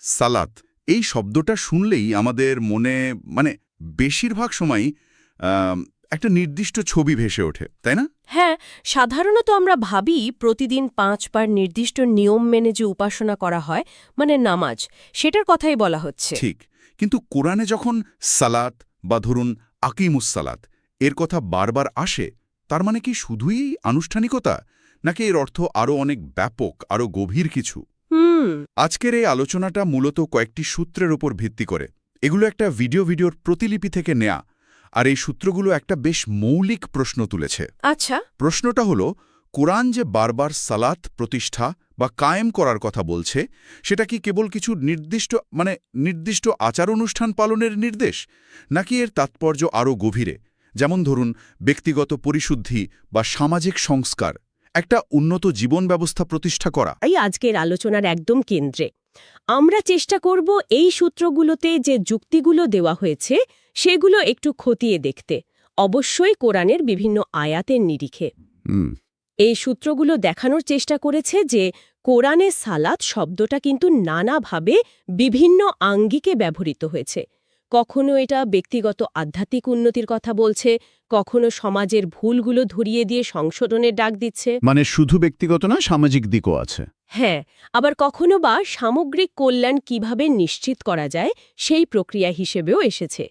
সালাত এই শব্দটা শুনলেই আমাদের মনে বেশিরভাগ সময়ই একটা নির্দিষ্ট ছবি ভেসে ওঠে, তাই না? হ্যাঁ, সাধারণত আমরা ভাবি প্রতিদিন ৫ বার নির্দিষ্ট নিয়ম মেনে যে উপাসনা করা হয় মানে নামাজ, সেটার কথাই বলা হচ্ছে। ঠিক, কিন্তু কোরআনে যখন সালাত বা ধরুন আকিমুসসালাত এর কথা বারবার আসে, তার মানে কি শুধুই আনুষ্ঠানিকতা, নাকি এর অর্থ আরও অনেক ব্যাপক, আরও গভীর কিছু? আজকের এই আলোচনাটা মূলত কয়েকটি সূত্রের ওপর ভিত্তি করে। এগুলো একটা ভিডিওর প্রতিলিপি থেকে নেয়া, আর এই সূত্রগুলো একটা বেশ মৌলিক প্রশ্ন তুলেছে। আচ্ছা। প্রশ্নটা হলো, কোরআন যে বারবার সালাত প্রতিষ্ঠা বা কায়েম করার কথা বলছে, সেটা কি কেবল কিছু নির্দিষ্ট আচার অনুষ্ঠান পালনের নির্দেশ, নাকি এর তাৎপর্য আরও গভীরে, যেমন ধরুন ব্যক্তিগত পরিশুদ্ধি বা সামাজিক সংস্কার, একটা উন্নত জীবন ব্যবস্থা প্রতিষ্ঠা করা? এই আজকের আলোচনার একদম কেন্দ্রে আমরা চেষ্টা করব এই সূত্রগুলোতে যে যুক্তিগুলো দেওয়া হয়েছে সেগুলো একটু খতিয়ে দেখতে, অবশ্যই কোরআনের বিভিন্ন আয়াতের নিরিখে। এই সূত্রগুলো দেখানোর চেষ্টা করেছে যে কোরআনে সালাত শব্দটা কিন্তু নানাভাবে বিভিন্ন আঙ্গিকে ব্যবহৃত হয়েছে। কখনো এটা ব্যক্তিগত আধ্যাত্মিক উন্নতির কথা বলছে, কখনো সমাজের ভুলগুলো ধরিয়ে দিয়ে সংশোধনের ডাক দিচ্ছে। মানে শুধু ব্যক্তিগত না, সামাজিক দিকও আছে। হ্যাঁ, আবার কখনো বা সামগ্রিক কল্যাণ কিভাবে নিশ্চিত করা যায় সেই প্রক্রিয়া হিসেবেও এসেছে।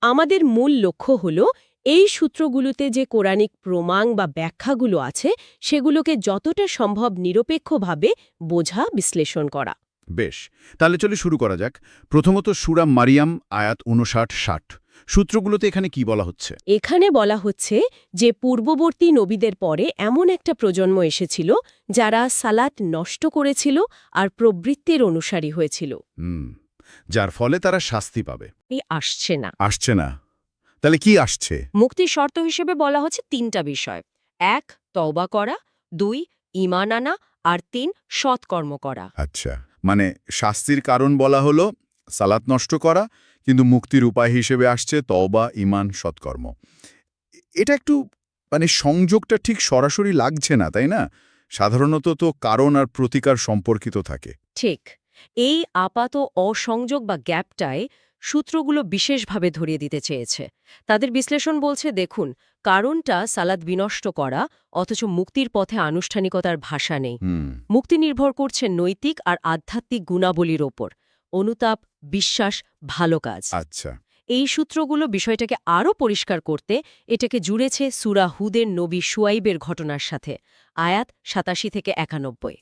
আমাদের মূল লক্ষ্য হল এই সূত্রগুলোতে যে কোরআনিক প্রমাণ বা ব্যাখ্যাগুলো আছে সেগুলোকে যতটা সম্ভব নিরপেক্ষভাবে বোঝা, বিশ্লেষণ করা। বেশ, তাহলে চলে শুরু করা যাক। প্রথমত সূরা মারিয়াম আয়াত ৫৯-৬০। সূত্রগুলোতে এখানে কি বলা হচ্ছে? এখানে বলা হচ্ছে যে পূর্ববর্তী নবীদের পরে এমন একটা প্রজন্ম এসেছিল যারা সালাত নষ্ট করেছিল আর প্রবৃত্তির অনুসারী হয়েছিল। যার ফলে তারা শাস্তি পাবে। আসছে না। তাহলে কি আসছে? মুক্তির শর্ত হিসেবে বলা হচ্ছে ৩টা বিষয়। ১. তওবা করা, ২. ঈমান আনা, আর ৩. সৎকর্ম করা। আচ্ছা, মানে শাস্তির কারণ বলা হলো সালাত নষ্ট করা, কিন্তু মুক্তির উপায় হিসেবে আসছে তওবা, ঈমান, সৎকর্ম। এটা একটু সংযোগটা ঠিক সরাসরি লাগছে না, তাই না? সাধারণত তো কারণ আর প্রতিকার সম্পর্কিত থাকে। ঠিক, এই আপাত অসংযোগ বা গ্যাপটায় সূত্রগুলো বিশেষভাবে ধরিয়ে দিতে চেয়েছে। তাদের বিশ্লেষণ বলছে, দেখুন, কারণটা সালাত বিনষ্ট করা, অথচ মুক্তির পথে আনুষ্ঠানিকতার ভাষা নেই। মুক্তি নির্ভর করছে নৈতিক আর আধ্যাত্মিক গুণাবলীর ওপর, অনুতাপ, বিশ্বাস, ভালো কাজ। আচ্ছা, এই সূত্রগুলো বিষয়টাকে আরও পরিষ্কার করতে এটাকে জুড়েছে সূরা হুদের নবী শুয়াইবের ঘটনার সাথে, আয়াত ৮৭-৯১।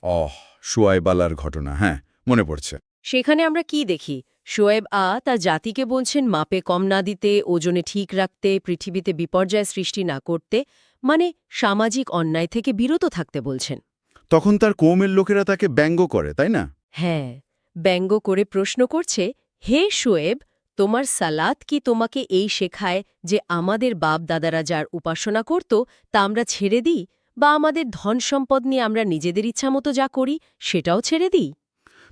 শুয়াইব আলার ঘটনা, হ্যাঁ, মনে পড়ছে। সেখানে আমরা কি দেখি? শোয়েব তার জাতিকে বলছেন মাপে কম না দিতে, ওজনে ঠিক রাখতে, পৃথিবীতে বিপর্যয় সৃষ্টি না করতে, মানে সামাজিক অন্যায় থেকে বিরত থাকতে বলছেন। তখন তার কওমের লোকেরা তাকে ব্যঙ্গ করে, তাই না? হ্যাঁ, ব্যঙ্গ করে প্রশ্ন করছে, হে শোয়েব, তোমার সালাত কি তোমাকে এই শেখায় যে আমাদের বাপ দাদারা যার উপাসনা করত তা আমরা ছেড়ে দিই, বা আমাদের ধন সম্পদ নিয়ে আমরা নিজেদের ইচ্ছামতো যা করি সেটাও ছেড়ে দিই?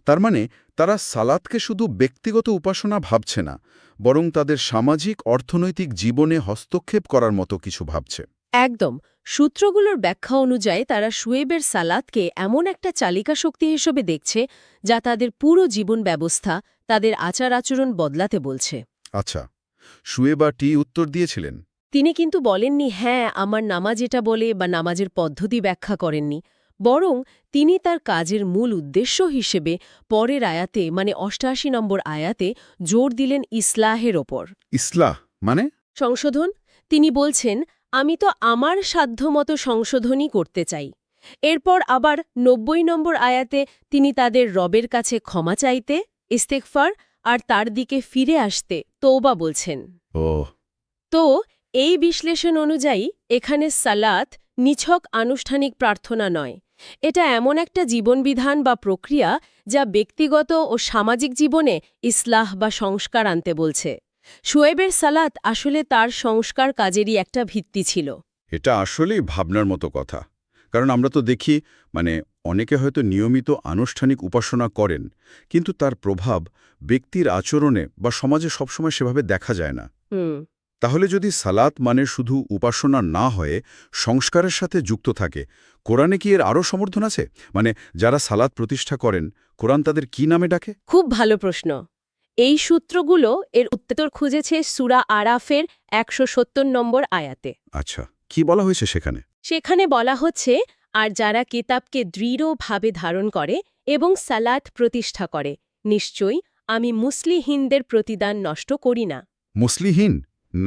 তার মানে তারা সালাতকে শুধু ব্যক্তিগত উপাসনা ভাবছে না, বরং তাদের সামাজিক অর্থনৈতিক জীবনে হস্তক্ষেপ করার মতো কিছু ভাবছে। একদম। সূত্রগুলোর ব্যাখ্যা অনুযায়ী তারা শুয়েবের সালাতকে এমন একটা চালিকা শক্তি হিসেবে দেখছে যা তাদের পুরো জীবন ব্যবস্থা, তাদের আচার আচরণ বদলাতে বলছে। আচ্ছা, শুয়েবাটি উত্তর দিয়েছিলেন? তিনি কিন্তু বলেননি হ্যাঁ আমার নামাজ এটা বলে, বা নামাজের পদ্ধতি ব্যাখ্যা করেননি। বরং তিনি তার কাজের মূল উদ্দেশ্য হিসেবে পরের আয়াতে, মানে ৮৮ নম্বর আয়াতে জোর দিলেন ইসলাহের ওপর। ইসলাহ মানে? সংশোধন। তিনি বলছেন, আমি তো আমার সাধ্যমতো সংশোধনই করতে চাই। এরপর আবার ৯০ নম্বর আয়াতে তিনি তাদের রবের কাছে ক্ষমা চাইতে, ইস্তেগফার, আর তার দিকে ফিরে আসতে তওবা বলছেন। তো এই বিশ্লেষণ অনুযায়ী এখানে সালাত নিছক আনুষ্ঠানিক প্রার্থনা নয়, এটা এমন একটা জীবনবিধান বা প্রক্রিয়া যা ব্যক্তিগত ও সামাজিক জীবনে ইসলাহ বা সংস্কার আনতে বলছে। শুয়েবের সালাত আসলে তার সংস্কার কাজেরই একটা ভিত্তি ছিল। এটা আসলেই ভাবনার মতো কথা, কারণ আমরা তো দেখি অনেকে হয়তো নিয়মিত আনুষ্ঠানিক উপাসনা করেন, কিন্তু তার প্রভাব ব্যক্তির আচরণে বা সমাজে সবসময় সেভাবে দেখা যায় না। তাহলে যদি সালাত মানে শুধু উপাসনা না হয়ে সংস্কারের সাথে যুক্ত থাকে, কোরআনে কি এর আরও সমর্থন আছে? মানে যারা সালাত প্রতিষ্ঠা করেন, কোরআন তাদের কি নামে ডাকে? খুব ভালো প্রশ্ন। এই সূত্রগুলো এর উত্তর খুঁজেছে সূরা আরাফের ১৭০ নম্বর আয়াতে। আচ্ছা, কি বলা হয়েছে সেখানে? সেখানে বলা হচ্ছে, আর যারা কিতাবকে দৃঢ়ভাবে ধারণ করে এবং সালাত প্রতিষ্ঠা করে, নিশ্চয়ই আমি মুসলিহীনদের প্রতিদান নষ্ট করি না। মুসলিহীন,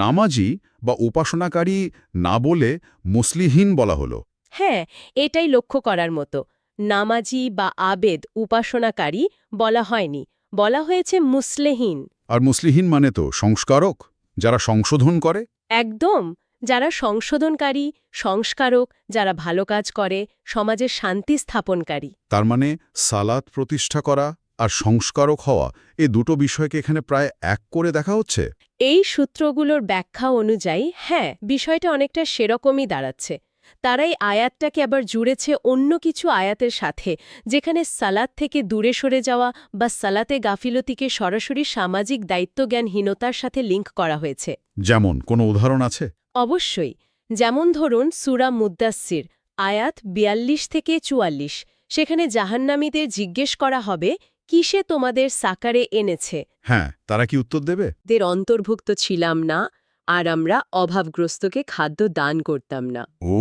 নামাজি বা উপাসনাকারী না বলে মুসলিহীন বলা হলো। হ্যাঁ, এটাই লক্ষ্য করার মতো। নামাজি বা আবেদ উপাসনাকারী বলা হয়নি, বলা হয়েছে মুসলিহীন। আর মুসলিহীন মানে তো সংস্কারক, যারা সংশোধন করে। একদম, যারা সংশোধনকারী, সংস্কারক, যারা ভালো কাজ করে, সমাজে শান্তি স্থাপনকারী। তার মানে সালাত প্রতিষ্ঠা করা আর সংস্কারক হওয়া, এই দুটো বিষয়কে এখানে প্রায় এক করে দেখা হচ্ছে। এই সূত্রগুলোর ব্যাখ্যা অনুযায়ী হ্যাঁ, বিষয়টা অনেকটা সেরকমই দাঁড়াচ্ছে। তারাই আয়াতটাকে আবার জুড়েছে অন্য কিছু আয়াতের সাথে, যেখানে সালাত থেকে দূরে সরে যাওয়া বা সালাতে গাফিলতিকে সরাসরি সামাজিক দায়িত্বজ্ঞানহীনতার সাথে লিঙ্ক করা হয়েছে। যেমন কোনো উদাহরণ আছে? অবশ্যই। যেমন ধরুন সূরা মুদ্দাসসির আয়াত ৪২ থেকে ৪৪, সেখানে জাহান্নামীদের জিজ্ঞেস করা হবে, কিসে তোমাদের সাকারে এনেছে? হ্যাঁ, তারা কি উত্তর দেবে? দের অন্তর্ভুক্ত ছিলাম না, আর আমরা অভাবগ্রস্তকে খাদ্য দান করতাম না। ও,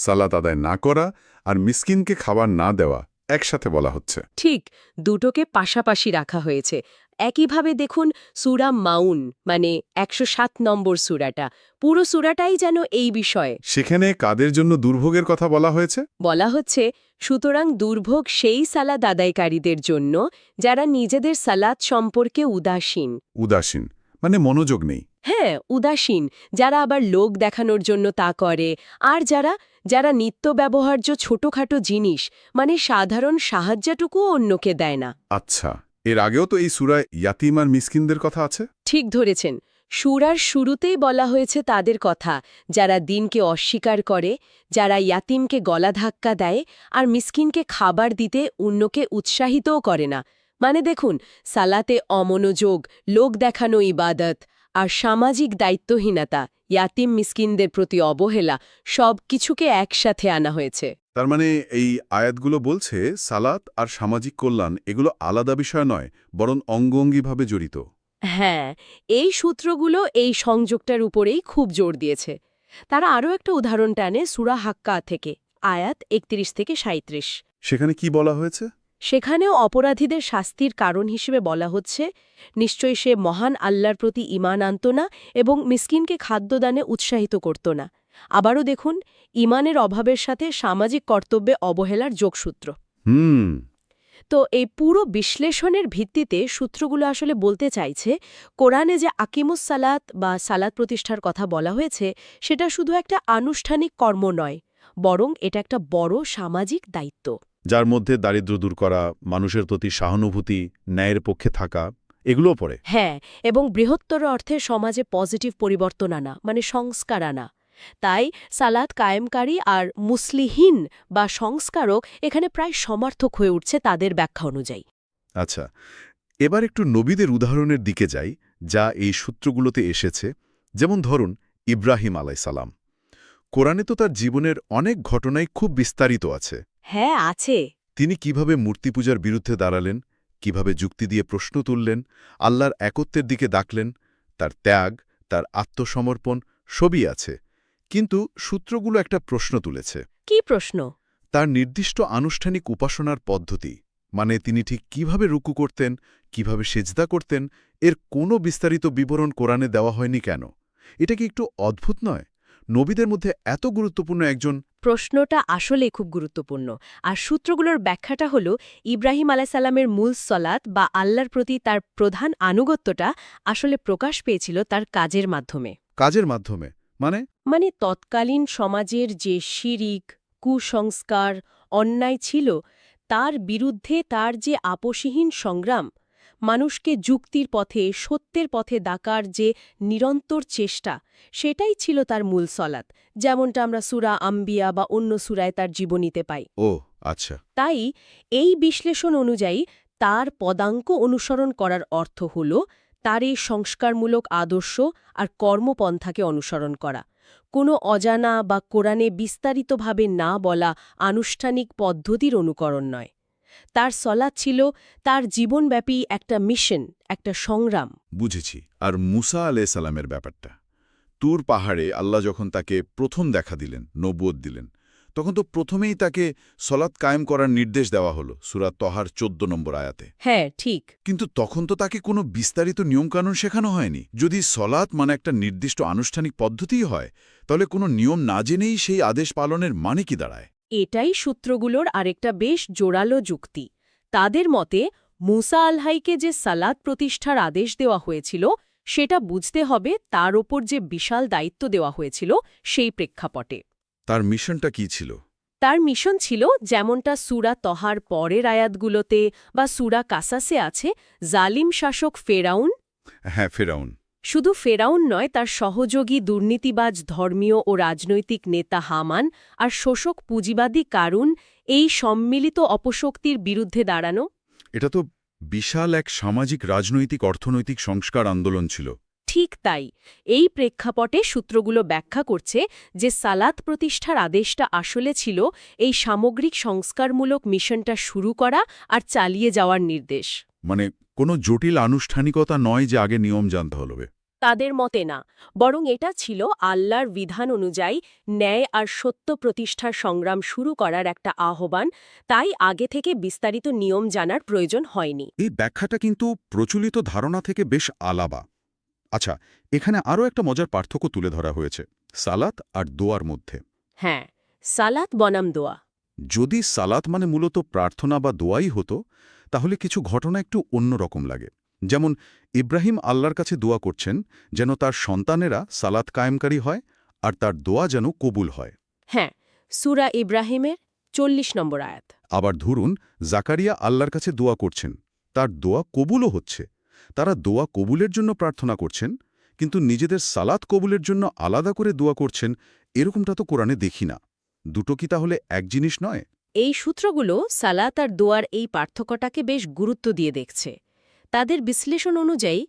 সালাত আদায় না করা আর মিসকিনকে খাবার না দেওয়া একসাথে বলা হচ্ছে। ঠিক, দুটোকে পাশাপাশি রাখা হয়েছে। একইভাবে দেখুন সূরা মাউন, মানে ১০৭ নম্বর সূরাটা, পুরো সূরাটাই যেন এই বিষয়ে। সেখানে কাদের জন্য দুর্ভোগের কথা বলা হয়েছে? বলা হচ্ছে, সুতরাং দুর্ভোগ সেই সালাত আদায়কারীদের জন্য যারা নিজেদের সালাত সম্পর্কে উদাসীন। উদাসীন মানে মনোযোগ নেই। হ্যাঁ, উদাসীন, যারা আবার লোক দেখানোর জন্য তা করে, আর যারা নিত্য ব্যবহার্য ছোটখাটো জিনিস, মানে সাধারণ সাহায্যটুকুও অন্যকে দেয় না। আচ্ছা, এর আগেও তো এই সূরায় ইয়াতিম আর মিসকিনদের কথা আছে। ঠিক ধরেছেন, সূরার শুরুতেই বলা হয়েছে তাদের কথা, যারা দিনকে অস্বীকার করে, যারা ইয়াতিমকে গলা ধাক্কা দেয় আর মিসকিনকে খাবার দিতে অন্যকে উৎসাহিতও করে না। মানে দেখুন, সালাতে অমনোযোগ, লোক দেখানো ইবাদত আর সামাজিক দায়িত্বহীনতা, ইয়াতিম মিসকিনদের প্রতি অবহেলা, সব কিছুকে একসাথে আনা হয়েছে। তার মানে এই আয়াতগুলো বলছে সালাত আর সামাজিক কল্যাণ এগুলো আলাদা বিষয় নয়, বরং অঙ্গভঙ্গিভাবে জড়িত। হ্যাঁ, এই সূত্রগুলো এই সংযোগটার উপরেই খুব জোর দিয়েছে। তারা আরও একটা উদাহরণ টানে সূরা হাক্কা থেকে, আয়াত ৩১ থেকে ৩৭। সেখানে কি বলা হয়েছে? সেখানেও অপরাধীদের শাস্তির কারণ হিসেবে বলা হচ্ছে, নিশ্চয়ই সে মহান আল্লাহর প্রতি ঈমান আনত না এবং মিসকিনকে খাদ্যদানে উৎসাহিত করত না। আবারও দেখুন, ঈমানের অভাবের সাথে সামাজিক কর্তব্যে অবহেলার যোগসূত্র। তো এই পুরো বিশ্লেষণের ভিত্তিতে সূত্রগুলো আসলে বলতে চাইছে, কোরআনে যে আকিমুস সালাত বা সালাত প্রতিষ্ঠার কথা বলা হয়েছে, সেটা শুধু একটা আনুষ্ঠানিক কর্ম নয়, বরং এটা একটা বড় সামাজিক দায়িত্ব, যার মধ্যে দারিদ্র্য দূর করা, মানুষের প্রতি সহানুভূতি, ন্যায়ের পক্ষে থাকা, এগুলোও পড়ে। হ্যাঁ, এবং বৃহত্তর অর্থে সমাজে পজিটিভ পরিবর্তন আনা, মানে সংস্কার আনা। তাই সালাত কায়েমকারী আর মুসলিহীন বা সংস্কারক এখানে প্রায় সমার্থক হয়ে উঠছে তাদের ব্যাখ্যা অনুযায়ী। আচ্ছা, এবার একটু নবীদের উদাহরণের দিকে যাই, যা এই সূত্রগুলোতে এসেছে। যেমন ধরুন ইব্রাহিম আলাইসালাম। কোরআনে তো তার জীবনের অনেক ঘটনাই খুব বিস্তারিত আছে। হ্যাঁ, আছে। তিনি কিভাবে মূর্তি পূজার বিরুদ্ধে দাঁড়ালেন, কিভাবে যুক্তি দিয়ে প্রশ্ন তুললেন, আল্লাহর একত্বের দিকে ডাকলেন, তার ত্যাগ, তার আত্মসমর্পণ সবই আছে। কিন্তু সূত্রগুলো একটা প্রশ্ন তুলেছে। কি প্রশ্ন? তার নির্দিষ্ট আনুষ্ঠানিক উপাসনার পদ্ধতি, মানে তিনি ঠিক কিভাবে রুকু করতেন, কিভাবে সেজদা করতেন, এর কোনো বিস্তারিত বিবরণ কোরআনে দেওয়া হয়নি কেন? এটা কি একটু অদ্ভুত নয়? নবীদের মধ্যে এত গুরুত্বপূর্ণ একজন। প্রশ্নটা আসলেই খুব গুরুত্বপূর্ণ। আর সূত্রগুলোর ব্যাখ্যাটা হল, ইব্রাহিম আলাইসাল্লামের মূল সলাত বা আল্লাহর প্রতি তার প্রধান আনুগত্যটা আসলে প্রকাশ পেয়েছিল তার কাজের মাধ্যমে। কাজের মাধ্যমে মানে তৎকালীন সমাজের যে শিরিক, কুসংস্কার, অন্যায় ছিল, তার বিরুদ্ধে তার যে আপসহীন সংগ্রাম, মানুষকে যুক্তির পথে, সত্যের পথে ডাকার যে নিরন্তর চেষ্টা, সেটাই ছিল তার মূল সলাত, যেমনটা আমরা সূরা আম্বিয়া বা অন্য সূরায় তার জীবনীতে পাই। ও আচ্ছা। তাই এই বিশ্লেষণ অনুযায়ী তার পদাঙ্ক অনুসরণ করার অর্থ হল তার এই সংস্কারমূলক আদর্শ আর কর্মপন্থাকে অনুসরণ করা, কোনো অজানা বা কোরআনে বিস্তারিতভাবে না বলা আনুষ্ঠানিক পদ্ধতির অনুকরণ নয়। তার সলাত ছিল তার জীবনব্যাপী একটা মিশন, একটা সংগ্রাম। বুঝেছি। আর মুসা আলাইহিস সালামের ব্যাপারটা, তুর পাহাড়ে আল্লাহ যখন তাকে প্রথম দেখা দিলেন, নবুয়ত দিলেন, তখন তো প্রথমেই তাকে সলাত কায়েম করার নির্দেশ দেওয়া হলো সূরা তহার 14 নম্বর আয়াতে। হ্যাঁ, ঠিক। কিন্তু তখন তো তাকে কোনো বিস্তারিত নিয়মকানুন শেখানো হয়নি। যদি সলাত মানে একটা নির্দিষ্ট আনুষ্ঠানিক পদ্ধতিই হয়, তাহলে কোনো নিয়ম না জেনেই সেই আদেশ পালনের মানে কি দাঁড়ায়? এটাই সূত্রগুলোর আরেকটা বেশ জোরালো যুক্তি। তাদের মতে মুসা আলাইহিকে যে সালাত প্রতিষ্ঠার আদেশ দেওয়া হয়েছিল, সেটা বুঝতে হবে তার ওপর যে বিশাল দায়িত্ব দেওয়া হয়েছিল সেই প্রেক্ষাপটে। তার মিশনটা কি ছিল? তার মিশন ছিল, যেমনটা সূরা তহার পরের আয়াতগুলোতে বা সূরা কাসাসে আছে, জালিম শাসক ফেরাউন, হ্যাঁ, ফেরাউন। শুধু ফেরাউন নয়, তার সহযোগী দুর্নীতিবাজ ধর্মীয় ও রাজনৈতিক নেতা হামান আর শোষক পুঁজিবাদী কারুন, এই সম্মিলিত অপশক্তির বিরুদ্ধে দাঁড়ানো। এটা তো বিশাল এক সামাজিক, রাজনৈতিক, অর্থনৈতিক সংস্কার আন্দোলন ছিল। ঠিক তাই। এই প্রেক্ষাপটে সূত্রগুলো ব্যাখ্যা করছে যে সালাত প্রতিষ্ঠার আদেশটা আসলে ছিল এই সামগ্রিক সংস্কারমূলক মিশনটা শুরু করা আর চালিয়ে যাওয়ার নির্দেশ। মানে কোনো জটিল আনুষ্ঠানিকতা নয় যে আগে নিয়ম জানতে হবে। তাদের মতে না, বরং এটা ছিল আল্লাহর বিধান অনুযায়ী ন্যায় আর সত্য প্রতিষ্ঠার সংগ্রাম শুরু করার একটা আহ্বান। তাই আগে থেকে বিস্তারিত নিয়ম জানার প্রয়োজন হয়নি। এই ব্যাখ্যাটা কিন্তু প্রচলিত ধারণা থেকে বেশ আলাদা। আচ্ছা, এখানে আরও একটা মজার পার্থক্য তুলে ধরা হয়েছে সালাত আর দোয়ার মধ্যে। হ্যাঁ, সালাত বনাম দোয়া। যদি সালাত মানে মূলত প্রার্থনা বা দোয়াই হতো, তাহলে কিছু ঘটনা একটু অন্যরকম লাগে। যেমন ইব্রাহিম আল্লাহর কাছে দোয়া করছেন যেন তার সন্তানেরা সালাত কায়েমকারী হয় আর তার দোয়া যেন কবুল হয়। হ্যাঁ, সূরা ইব্রাহিমের 40 নম্বর আয়াত। আবার ধরুন জাকারিয়া আল্লাহর কাছে দোয়া করছেন, তার দোয়া কবুলও হচ্ছে। তারা দোয়া কবুলের জন্য প্রার্থনা করছেন, কিন্তু নিজেদের সালাত কবুলের জন্য আলাদা করে দোয়া করছেন, এরকমটা তো কোরআনে দেখি না। দুটো কি তাহলে এক জিনিস নয়? এই সূত্রগুলো সালাত আর দোয়ার এই পার্থক্যটাকে বেশ গুরুত্ব দিয়ে দেখছে। তাদের বিশ্লেষণ অনুযায়ী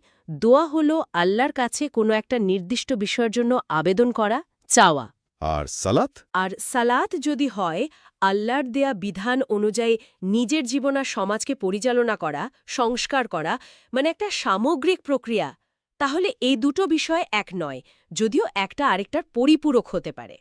দোয়া হল আল্লাহর কাছে কোনো একটা নির্দিষ্ট বিষয়ের জন্য আবেদন করা, চাওয়া। আর সালাত? আর সালাত যদি হয় আল্লাহর দেয়া বিধান অনুযায়ী নিজের জীবন আর সমাজকে পরিচালনা করা, সংস্কার করা, মানে একটা সামগ্রিক প্রক্রিয়া, তাহলে এই দুটো বিষয় এক নয়, যদিও একটা আরেকটার পরিপূরক হতে পারে।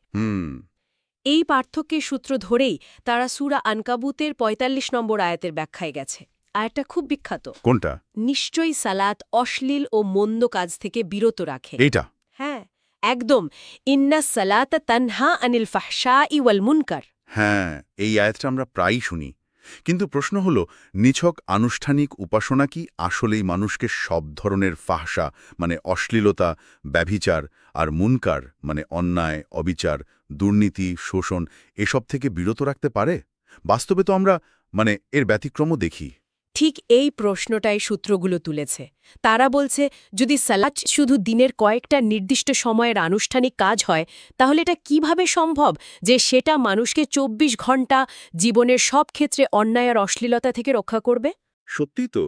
এই পার্থক্যের সূত্র ধরেই তারা সূরা আনকাবুতের ৪৫ নম্বর আয়াতের ব্যাখ্যায় গেছে। আয়াতটা খুব বিখ্যাত। কোনটা? নিশ্চয়ই সালাত অশ্লীল ও মন্দ কাজ থেকে বিরত রাখে। এইটা? হ্যাঁ, একদম। ইন্না সালাত তানহা আনিল ফাহশাই ওয়াল মুনকার। হ্যাঁ, এই আয়াতটা আমরা প্রায়ই শুনি। কিন্তু প্রশ্ন হল, নিছক আনুষ্ঠানিক উপাসনা কি আসলেই মানুষকে সব ধরনের ফাহশা মানে অশ্লীলতা, ব্যভিচার আর মুনকার মানে অন্যায়, অবিচার, দুর্নীতি, শোষণ এসব থেকে বিরত রাখতে পারে? বাস্তবে তো আমরা এর ব্যতিক্রমও দেখি। ঠিক এই প্রশ্নটাই সূত্রগুলো তুলেছে। তারা বলছে, যদি সালাত শুধু দিনের কয়েকটা নির্দিষ্ট সময়ের আনুষ্ঠানিক কাজ হয়, তাহলে এটা কিভাবে সম্ভব যে সেটা মানুষকে ২৪ ঘণ্টা জীবনের সব ক্ষেত্রে অন্যায় আর অশ্লীলতা থেকে রক্ষা করবে? সত্যিই তো,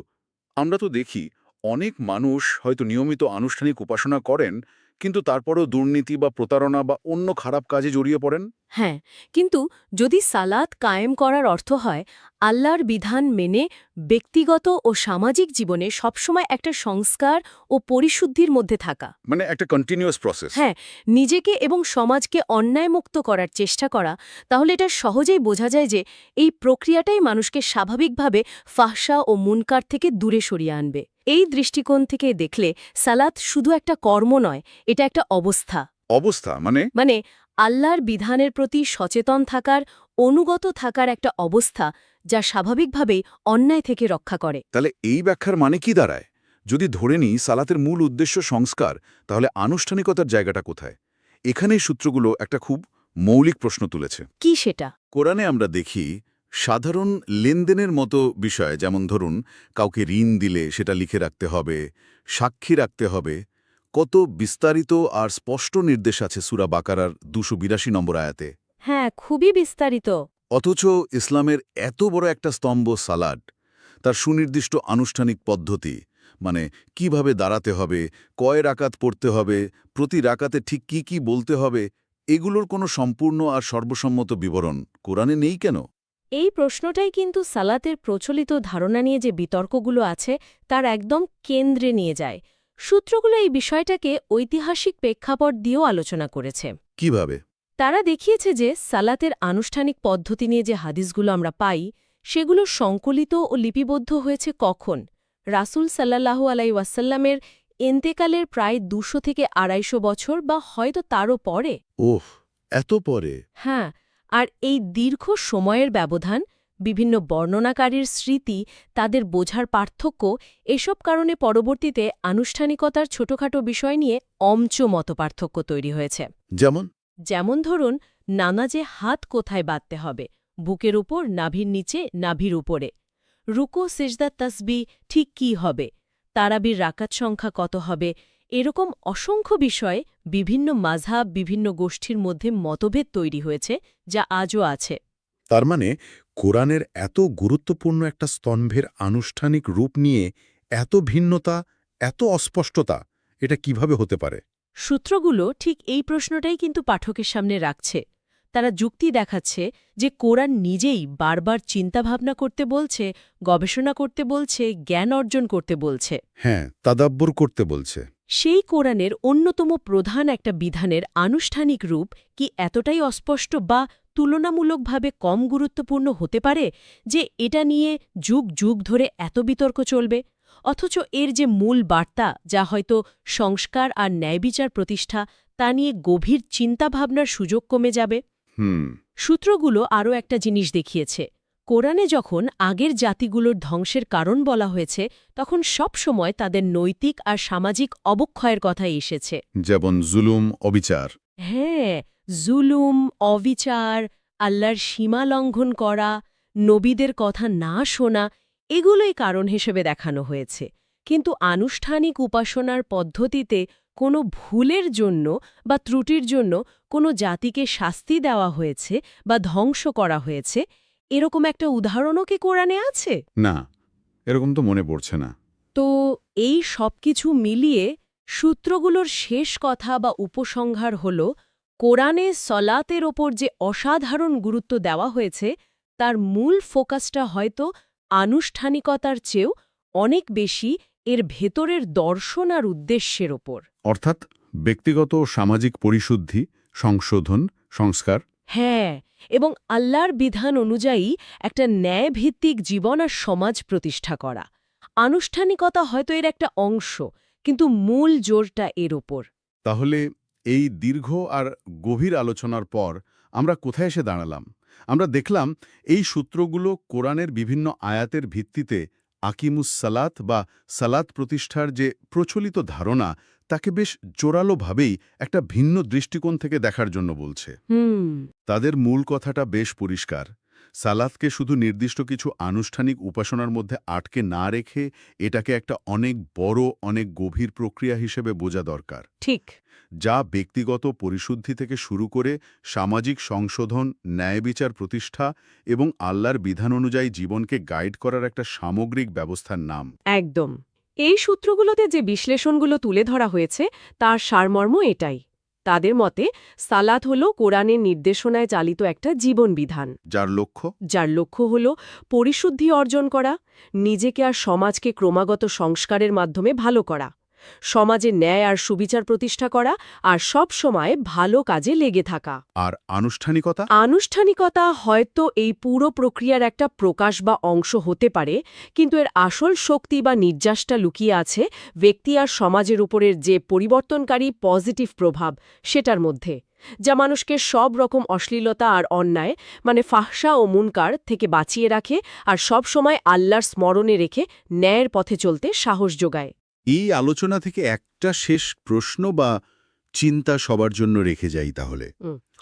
আমরা তো দেখি অনেক মানুষ হয়তো নিয়মিত আনুষ্ঠানিক উপাসনা করেন, কিন্তু তারপরও দুর্নীতি বা প্রতারণা বা অন্য খারাপ কাজে জড়িয়ে পড়েন। হ্যাঁ, কিন্তু যদি সালাত কায়েম করার অর্থ হয় আল্লাহর বিধান মেনে ব্যক্তিগত ও সামাজিক জীবনে সবসময় একটা সংস্কার ও পরিশুদ্ধির মধ্যে থাকা, মানে একটা কন্টিনিউয়াস প্রসেস। হ্যাঁ, নিজেকে এবং সমাজকে অন্যায়মুক্ত করার চেষ্টা করা, তাহলে এটা সহজেই বোঝা যায় যে এই প্রক্রিয়াটাই মানুষকে স্বাভাবিকভাবে ফাহশা ও মুনকার থেকে দূরে সরিয়ে আনবে। এই দৃষ্টিকোণ থেকে দেখলে সালাত শুধু একটা কর্ম নয়, এটা একটা অবস্থা। অবস্থা মানে আল্লাহর বিধানের প্রতি সচেতন থাকার, অনুগত থাকার একটা অবস্থা, যা স্বাভাবিকভাবেই অন্যায় থেকে রক্ষা করে। তাহলে এই ব্যাখ্যার মানে কি দাঁড়ায়? যদি ধরে নিই সালাতের মূল উদ্দেশ্য সংস্কার, তাহলে আনুষ্ঠানিকতার জায়গাটা কোথায়? এখানেই সূত্রগুলো একটা খুব মৌলিক প্রশ্ন তুলেছে। কি সেটা? কোরআনে আমরা দেখি সাধারণ লেনদেনের মতো বিষয়, যেমন ধরুন কাউকে ঋণ দিলে সেটা লিখে রাখতে হবে, সাক্ষী রাখতে হবে, কত বিস্তারিত আর স্পষ্ট নির্দেশ আছে সূরা বাকারার ২৮২ নম্বর আয়াতে। হ্যাঁ, খুবই বিস্তারিত। অথচ ইসলামের এত বড় একটা স্তম্ভ সালাদ, তার সুনির্দিষ্ট আনুষ্ঠানিক পদ্ধতি, মানে কিভাবে দাঁড়াতে হবে, কয় রাকাত পড়তে হবে, প্রতি রাকাতে ঠিক কি কি বলতে হবে, এগুলোর কোনো সম্পূর্ণ আর সর্বসম্মত বিবরণ কোরআনে নেই কেন? এই প্রশ্নটাই কিন্তু সালাতের প্রচলিত ধারণা নিয়ে যে বিতর্কগুলো আছে তার একদম কেন্দ্রে নিয়ে যায়। সূত্রগুলো এই বিষয়টাকে ঐতিহাসিক প্রেক্ষাপট দিয়েও আলোচনা করেছে। কিভাবে? তারা দেখিয়েছে যে সালাতের আনুষ্ঠানিক পদ্ধতি নিয়ে যে হাদিসগুলো আমরা পাই সেগুলো সংকলিত ও লিপিবদ্ধ হয়েছে কখন? রাসূল সাল্লাল্লাহু আলাইহি ওয়াসাল্লামের এন্তেকালের প্রায় ২০০ থেকে ২৫০ বছর বা হয়তো তারও পরে। ওহ, এত পরে? হ্যাঁ, আর এই দীর্ঘ সময়ের ব্যবধান, বিভিন্ন বর্ণনাকারীর স্মৃতি, তাদের বোঝার পার্থক্য, এসব কারণে পরবর্তীতে আনুষ্ঠানিকতার ছোটখাটো বিষয় নিয়ে মতপার্থক্য তৈরি হয়েছে। যেমন? যেমন ধরুন, নামাজে হাত কোথায় বাঁধতে হবে, বুকের উপর, নাভির নিচে, নাভির উপরে। রুকু সিজদা তাসবিহ ঠিক কী হবে, তারাবির রাকাত সংখ্যা কত হবে, এরকম অসংখ্য বিষয়ে বিভিন্ন মাযহাব, বিভিন্ন গোষ্ঠীর মধ্যে মতভেদ তৈরি হয়েছে, যা আজও আছে। তার মানে কোরআনের এত গুরুত্বপূর্ণ একটা স্তম্ভের আনুষ্ঠানিক রূপ নিয়ে এত ভিন্নতা, এত অস্পষ্টতা, এটা কিভাবে হতে পারে? সূত্রগুলো ঠিক এই প্রশ্নটাই কিন্তু পাঠকের সামনে রাখছে। তারা যুক্তি দেখাচ্ছে যে কোরআন নিজেই বারবার চিন্তাভাবনা করতে বলছে, গবেষণা করতে বলছে, জ্ঞান অর্জন করতে বলছে। হ্যাঁ, তাদাব্বুর করতে বলছে। সেই কোরআনের অন্যতম প্রধান একটা বিধানের আনুষ্ঠানিক রূপ কি এতটাই অস্পষ্ট বা তুলনামূলকভাবে কম গুরুত্বপূর্ণ হতে পারে যে এটা নিয়ে যুগ যুগ ধরে এত বিতর্ক চলবে? অথচ এর যে মূল বার্তা, যা হয়তো সংস্কার আর ন্যায়বিচার প্রতিষ্ঠা, তা নিয়ে গভীর চিন্তাভাবনার সুযোগ কমে যাবে। সূত্রগুলো আরও একটা জিনিস দেখিয়েছে। কোরআনে যখন আগের জাতিগুলোর ধ্বংসের কারণ বলা হয়েছে, তখন সব সময় তাদের নৈতিক আর সামাজিক অবক্ষয়ের কথাই এসেছে। যেমন জুলুম, অবিচার। হ্যাঁ, জুলুম, অবিচার, আল্লাহর সীমা লঙ্ঘন করা, নবীদের কথা না শোনা, এগুলোই কারণ হিসেবে দেখানো হয়েছে। কিন্তু আনুষ্ঠানিক উপাসনার পদ্ধতিতে কোনো ভুলের জন্য বা ত্রুটির জন্য কোনো জাতিকে শাস্তি দেওয়া হয়েছে বা ধ্বংস করা হয়েছে, এরকম একটা উদাহরণও কি কোরআনে আছে? না, এরকম তো মনে পড়ছে না। তো এই সব কিছু মিলিয়ে সূত্রগুলোর শেষ কথা বা উপসংহার হল, কোরআনে সলাতের ওপর যে অসাধারণ গুরুত্ব দেওয়া হয়েছে তার মূল ফোকাসটা হয়তো আনুষ্ঠানিকতার চেয়েও অনেক বেশি এর ভেতরের দর্শন আর উদ্দেশ্যের ওপর। অর্থাৎ ব্যক্তিগত ও সামাজিক পরিশুদ্ধি, সংশোধন, সংস্কার। হ্যাঁ, এবং আল্লাহর বিধান অনুযায়ী একটা ন্যায়ভিত্তিক জীবন আর সমাজ প্রতিষ্ঠা করা। আনুষ্ঠানিকতা হয়তো এর একটা অংশ, কিন্তু মূল জোরটা এর ওপর। তাহলে এই দীর্ঘ আর গভীর আলোচনার পর আমরা কোথায় এসে দাঁড়ালাম? আমরা দেখলাম এই সূত্রগুলো কোরআনের বিভিন্ন আয়াতের ভিত্তিতে আকিমুস সালাত বা সালাত প্রতিষ্ঠার যে প্রচলিত ধারণা, তাকে বেশ জোরালোভাবেই একটা ভিন্ন দৃষ্টিকোণ থেকে দেখার জন্য বলছে। তাদের মূল কথাটা বেশ পরিষ্কার। সালাতকে শুধু নির্দিষ্ট কিছু আনুষ্ঠানিক উপাসনার মধ্যে আটকে না রেখে এটাকে একটা অনেক বড়, অনেক গভীর প্রক্রিয়া হিসেবে বোঝা দরকার। ঠিক। যা ব্যক্তিগত পরিশুদ্ধি থেকে শুরু করে সামাজিক সংশোধন, ন্যায়বিচার প্রতিষ্ঠা এবং আল্লাহর বিধান অনুযায়ী জীবনকে গাইড করার একটা সামগ্রিক ব্যবস্থার নাম। একদম। এই সূত্রগুলোতে যে বিশ্লেষণগুলো তুলে ধরা হয়েছে তার সারমর্ম এটাই। তাদের মতে সালাত হল কোরআনের নির্দেশনায় চালিত একটা জীবনবিধান, যার লক্ষ্য হল পরিশুদ্ধি অর্জন করা, নিজেকে আর সমাজকে ক্রমাগত সংস্কারের মাধ্যমে ভালো করা, সমাজে ন্যায় আর সুবিচার প্রতিষ্ঠা করা, আর সব সময় ভালো কাজে লেগে থাকা। আর আনুষ্ঠানিকতা? আনুষ্ঠানিকতা হয়তো এই পুরো প্রক্রিয়ার একটা প্রকাশ বা অংশ হতে পারে, কিন্তু এর আসল শক্তি বা নির্যাসটা লুকিয়ে আছে ব্যক্তি আর সমাজের উপরের যে পরিবর্তনকারী পজিটিভ প্রভাব সেটার মধ্যে, যা মানুষকে সব রকম অশ্লীলতা আর অন্যায়, মানে ফাহশা ও মুনকার থেকে বাঁচিয়ে রাখে আর সব সময় আল্লাহর স্মরণে রেখে ন্যায়ের পথে চলতে সাহস যোগায়। এই আলোচনা থেকে একটা শেষ প্রশ্ন বা চিন্তা সবার জন্য রেখে যাই তাহলে।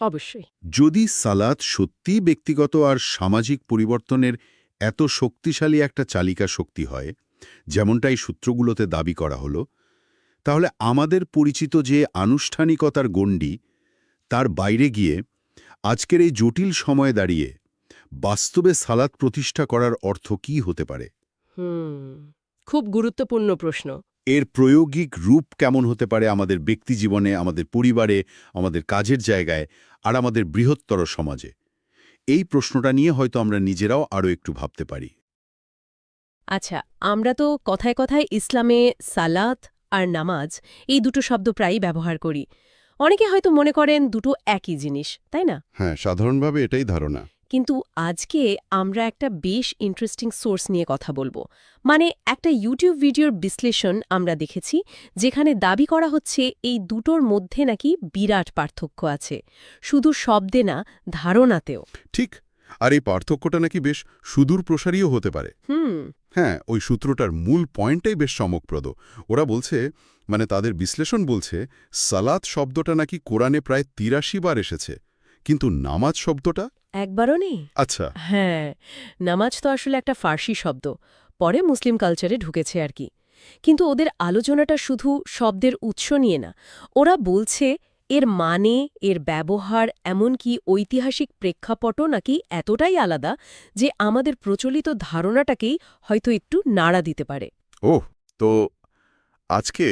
অবশ্যই। যদি সালাত সত্যিই ব্যক্তিগত আর সামাজিক পরিবর্তনের এত শক্তিশালী একটা চালিকা শক্তি হয়, যেমনটাই সূত্রগুলোতে দাবি করা হলো, তাহলে আমাদের পরিচিত যে আনুষ্ঠানিকতার গণ্ডি, তার বাইরে গিয়ে আজকের এই জটিল সময়ে দাঁড়িয়ে বাস্তবে সালাত প্রতিষ্ঠা করার অর্থ কী হতে পারে? খুব গুরুত্বপূর্ণ প্রশ্ন। এর প্রায়োগিক রূপ কেমন হতে পারে আমাদের ব্যক্তিজীবনে, আমাদের পরিবারে, আমাদের কাজের জায়গায় আর আমাদের বৃহত্তর সমাজে? এই প্রশ্নটা নিয়ে হয়তো আমরা নিজেরাও আরও একটু ভাবতে পারি। আচ্ছা, আমরা তো কথায় কথায় ইসলামে সালাত আর নামাজ এই দুটো শব্দ প্রায়ই ব্যবহার করি। অনেকে হয়তো মনে করেন দুটো একই জিনিস, তাই না? হ্যাঁ, সাধারণভাবে এটাই ধারণা। কিন্তু আজকে আমরা একটা বেশ ইন্টারেস্টিং সোর্স নিয়ে কথা বলবো। মানে একটা ইউটিউব ভিডিওর বিশ্লেষণ আমরা দেখেছি, যেখানে দাবি করা হচ্ছে এই দুটোর মধ্যে নাকি বিরাট পার্থক্য আছে, শুধু শব্দে না, ধারণাতেও। ঠিক। আর এই পার্থক্যটা নাকি বেশ সুদূর প্রসারীও হতে পারে। হ্যাঁ, ওই সূত্রটার মূল পয়েন্টটাই বেশ চমকপ্রদ। ওরা বলছে, মানে তাদের বিশ্লেষণ বলছে, সালাত শব্দটা নাকি কোরআনে প্রায় ৮৩ বার এসেছে, কিন্তু নামাজ শব্দটা একবারও নেই। আচ্ছা, হ্যাঁ, নামাজ তো আসলে একটা ফার্সি শব্দ, পরে মুসলিম কালচারে ঢুকেছে আর কি। কিন্তু ওদের আলোচনাটা শুধু শব্দের উৎস নিয়ে না, ওরা বলছে এর মানে, এর ব্যবহার, এমনকি ঐতিহাসিক প্রেক্ষাপটও নাকি এতটাই আলাদা যে আমাদের প্রচলিত ধারণাটাকেই হয়তো একটু নাড়া দিতে পারে। ওহ, তো আজকে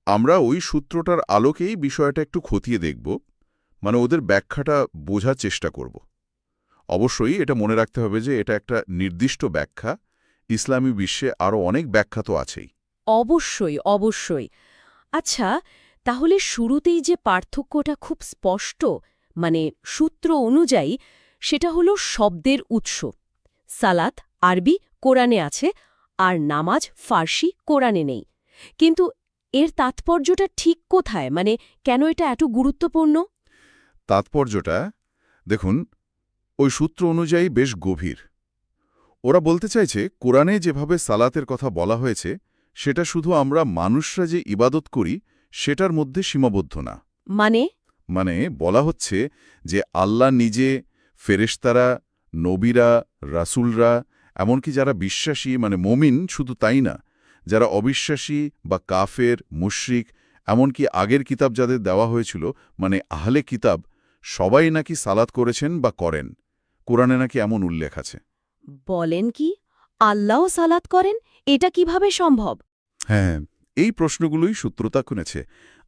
আমরা ওই সূত্রটার আলোকেই বিষয়টা একটু খতিয়ে দেখব, মানে ওদের ব্যাখ্যাটা বোঝার চেষ্টা করব। অবশ্যই এটা মনে রাখতে হবে যে এটা একটা নির্দিষ্ট ব্যাখ্যা, ইসলামী বিশ্বে আরও অনেক ব্যাখ্যা তো আছেই। অবশ্যই, অবশ্যই। আচ্ছা, তাহলে শুরুতেই যে পার্থক্যটা খুব স্পষ্ট, মানে সূত্র অনুযায়ী, সেটা হলো শব্দের উৎস। সালাত আরবি, কোরআনে আছে, আর নামাজ ফার্সি, কোরআনে নেই। কিন্তু এর তাৎপর্যটা ঠিক কোথায়? মানে কেন এটা এত গুরুত্বপূর্ণ? তাৎপর্যটা দেখুন, ওই সূত্র অনুযায়ী বেশ গভীর। ওরা বলতে চাইছে, কোরআনে যেভাবে সালাতের কথা বলা হয়েছে সেটা শুধু আমরা মানুষরা যে ইবাদত করি সেটার মধ্যে সীমাবদ্ধ না। মানে বলা হচ্ছে যে আল্লাহ নিজে, ফেরেশতারা, নবীরা, রাসূলরা, এমনকি যারা বিশ্বাসী মানে মুমিন শুধু তাই না, যারা অবিশ্বাসী বা কাফের, মুশরিক, এমনকি আগের কিতাব যাদের দেওয়া হয়েছিল মানে আহলে কিতাব, সবাই নাকি সালাত করেছেন বা করেন। কোরআনে নাকি এমন উল্লেখ আছে। বলেন কি, আল্লাহও সালাত করেন? এটা কিভাবে সম্ভব? হ্যাঁ, এই প্রশ্নগুলোই সূত্রতা খুনেছে।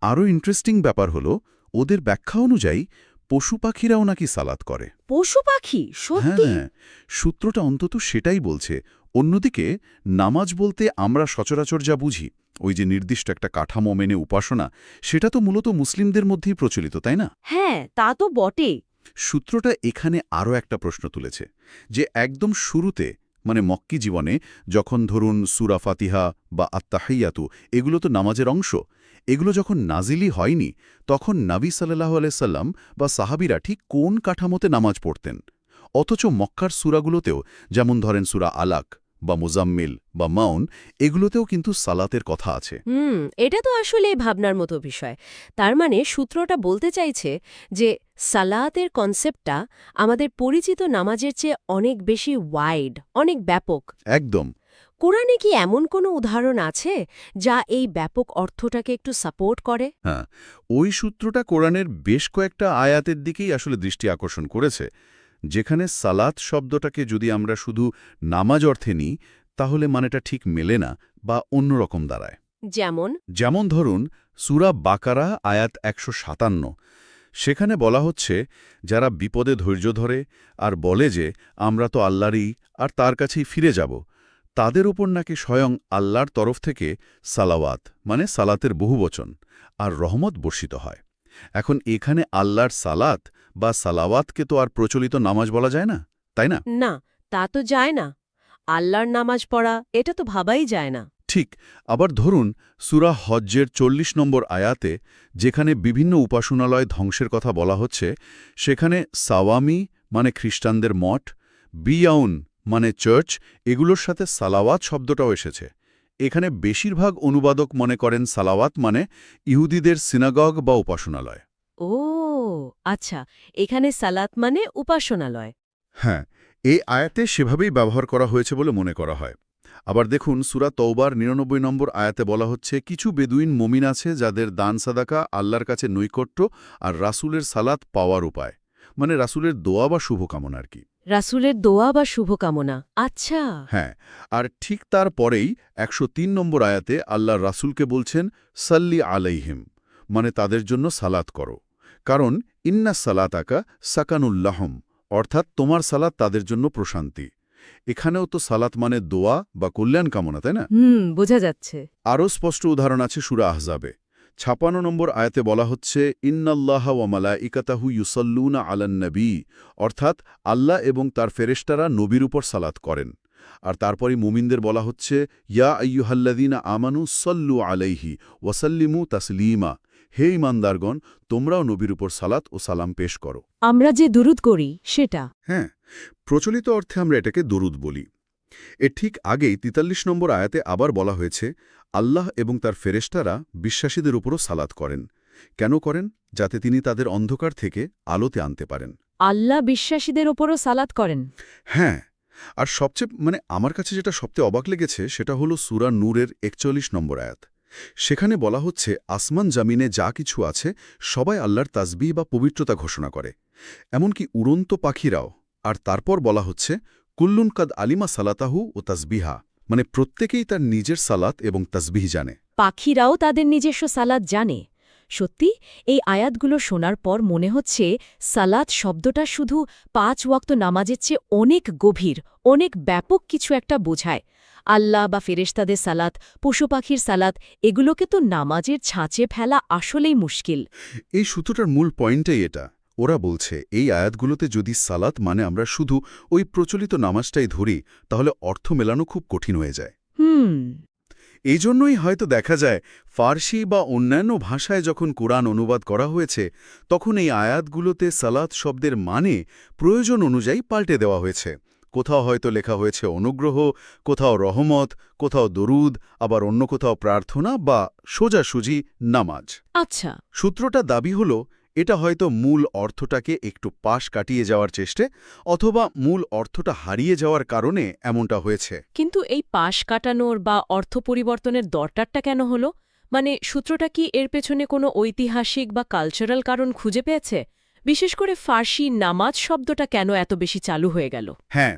আরও ইন্টারেস্টিং ব্যাপার হলো, ওদের ব্যাখ্যা অনুযায়ী পশু পাখিরাও নাকি সালাত করে। পশু পাখি? সত্যি? হ্যাঁ, সূত্রটা অন্তত সেটাই বলছে। অন্যদিকে নামাজ বলতে আমরা সচরাচর যা বুঝি, ওই যে নির্দিষ্ট একটা কাঠামো মেনে উপাসনা, সেটা তো মূলত মুসলিমদের মধ্যেই প্রচলিত, তাই না? হ্যাঁ, তা তো বটে। সূত্রটা এখানে আরও একটা প্রশ্ন তুলেছে, যে একদম শুরুতে মানে মক্কি জীবনে যখন ধরুন সূরা ফাতিহা বা আত্তাহিয়াতু এগুলো তো নামাজের অংশ, এগুলো যখন নাজিলই হয়নি তখন নবী সাল্লাল্লাহু আলাইহি সাল্লাম বা সাহাবীরা ঠিক কোন কাঠামোতে নামাজ পড়তেন? অথচ মক্কার সূরাগুলোতেও, যেমন ধরেন সূরা আলাক বা মুজাম্মিল বা মাউন, এগুলোতেও কিন্তু সালাতের কথা আছে। এটা তো আসলে ভাবনার মতো বিষয়। তার মানে সূত্রটা বলতে চাইছে যে সালাতের কনসেপ্টটা আমাদের পরিচিত নামাজের চেয়ে অনেক বেশি ওয়াইড, অনেক ব্যাপক। একদম। কোরআনে কি এমন কোনো উদাহরণ আছে যা এই ব্যাপক অর্থটাকে একটু সাপোর্ট করে? হ্যাঁ, ওই সূত্রটা কোরআনের বেশ কয়েকটা আয়াতের দিকেই আসলে দৃষ্টি আকর্ষণ করেছে, যেখানে সালাত শব্দটাকে যদি আমরা শুধু নামাজ অর্থে নিই তাহলে মানেটা ঠিক মেলে না বা অন্যরকম দাঁড়ায়। যেমন ধরুন সূরা বাকারা আয়াত ১৫৭, সেখানে বলা হচ্ছে যারা বিপদে ধৈর্য ধরে আর বলে যে আমরা তো আল্লাহরই আর তার কাছেই ফিরে যাব, তাদের উপর নাকি স্বয়ং আল্লাহর তরফ থেকে সালাওয়াত মানে সালাতের বহুবচন আর রহমত বর্ষিত হয়। এখন এখানে আল্লাহর সালাত বা সালাওয়াতকে তো আর প্রচলিত নামাজ বলা যায় না, তাই না? না, তা তো যায় না। আল্লাহর নামাজ পড়া, এটা তো ভাবাই যায় না। ঠিক। আবার ধরুন সূরা হজ্জের ৪০ নম্বর আয়াতে যেখানে বিভিন্ন উপাসনালয় ধ্বংসের কথা বলা হচ্ছে, সেখানে সাওয়ামি মানে খ্রিস্টানদের মঠ, বিয়াউন মানে চার্চ, এগুলোর সাথে সালাওয়াত শব্দটাও এসেছে। এখানে বেশিরভাগ অনুবাদক মনে করেন সালাওয়াত মানে ইহুদিদের সিনাগগ বা উপাসনালয়। ও আচ্ছা, এখানে সালাত মানে উপাসনালয়। হ্যাঁ, এই আয়াতে সেভাবেই ব্যবহার করা হয়েছে বলে মনে করা হয়। আবার দেখুন সূরা তওবার ৯৯ নম্বর আয়াতে বলা হচ্ছে কিছু বেদুইন মুমিন আছে যাদের দান সাদাকা আল্লাহর কাছে নৈকট্য আর রাসূলের সালাত পাওয়ার উপায়। মানে রাসূলের দোয়া বা শুভকামনা আর কি। রাসূলের দোয়া বা শুভকামনা। আচ্ছা। হ্যাঁ, আর ঠিক তারপরেই ১০৩ নম্বর আয়াতে আল্লাহ রাসূলকে বলছেন সাল্লি আলাইহিম, মানে তাদের জন্য সালাত করো। কারণ ইন্না সালাতাকা সাকানুল্লাহম, অর্থাৎ তোমার সালাত তাদের জন্য প্রশান্তি। এখানেও তো সালাত মানে দোয়া বা কল্যাণ কামনা, তাই না? বোঝা যাচ্ছে। আরও স্পষ্ট উদাহরণ আছে সূরা আহজাবে। ৫৬ নম্বর আয়াতে বলা হচ্ছে ইন্নাল্লাহা ওয়া মালাইকাতাহু ইউসাল্লুনা আলান নবী, অর্থাৎ আল্লাহ এবং তার ফেরেশতারা নবীর উপর সালাত করেন। আর তারপরই মুমিনদের বলা হচ্ছে ইয়া আইয়ুহাল্লাযীনা আমানু সাল্লু আলাইহি ওয়াসাল্লিমু তাসলিমা, হে ঈমানদারগণ, তোমরাও নবীর উপর সালাত ও সালাম পেশ করো। আমরা যে দুরুদ করি সেটা। হ্যাঁ, প্রচলিত অর্থে আমরা এটাকে দরুদ বলি। এর ঠিক আগেই ৪৩ নম্বর আয়াতে আবার বলা হয়েছে আল্লাহ এবং তার ফেরেশতারা বিশ্বাসীদের উপরও সালাত করেন। কেন করেন? যাতে তিনি তাদের অন্ধকার থেকে আলোতে আনতে পারেন। আল্লাহ বিশ্বাসীদের ওপরও সালাত করেন। হ্যাঁ, আর সবচেয়ে আমার কাছে যেটা সবচেয়ে অবাক লেগেছে সেটা হলো সূরা নূরের ৪১ নম্বর আয়াত। সেখানে বলা হচ্ছে আসমান জামিনে যা কিছু আছে সবাই আল্লাহর তাসবিহ বা পবিত্রতা ঘোষণা করে, এমনকি উড়ন্ত পাখিরাও। আর তারপর বলা হচ্ছে কুল্লুন কাদ আলিমা সালাতাহু ও তাসবিহা, মানে প্রত্যেকেই তার নিজের সালাত এবং তাসবিহ জানে। পাখিরাও তাদের নিজস্ব সালাত জানে। সত্যি এই আয়াতগুলো শোনার পর মনে হচ্ছে সালাত শব্দটা শুধু ৫ ওয়াক্ত নামাজের চেয়ে অনেক গভীর, অনেক ব্যাপক কিছু একটা বোঝায়। আল্লাহ বা ফেরেশতাদের সালাত, পশু পাখির সালাত, এগুলোকে তো নামাজের ছাঁচে ফেলা আসলেই মুশকিল। এই সূত্রটার মূল পয়েন্টটাই এটা। ওরা বলছে এই আয়াতগুলোতে যদি সালাত মানে আমরা শুধু ওই প্রচলিত নামাজটাই ধরি, তাহলে অর্থ মেলানো খুব কঠিন হয়ে যায়। এই জন্যই হয়তো দেখা যায় ফার্সি বা অন্যান্য ভাষায় যখন কোরআন অনুবাদ করা হয়েছে, তখন এই আয়াতগুলোতে সালাত শব্দের মানে প্রয়োজন অনুযায়ী পাল্টে দেওয়া হয়েছে। কোথাও হয়তো লেখা হয়েছে অনুগ্রহ, কোথাও রহমত, কোথাও দরুদ, আবার অন্য কোথাও প্রার্থনা বা সোজাসুজি নামাজ। আচ্ছা। সূত্রটা দাবি হল এটা হয়তো মূল অর্থটাকে একটু পাশ কাটিয়ে যাওয়ার চেষ্টা, অথবা মূল অর্থটা হারিয়ে যাওয়ার কারণে এমনটা হয়েছে। কিন্তু এই পাশ কাটানোর বা অর্থ পরিবর্তনের দরকারটা কেন হলো? মানে সূত্রটা কি এর পেছনে কোনো ঐতিহাসিক বা কালচারাল কারণ খুঁজে পেয়েছে? বিশেষ করে ফার্সি নামাজ শব্দটা কেন এত বেশি চালু হয়ে গেল? হ্যাঁ,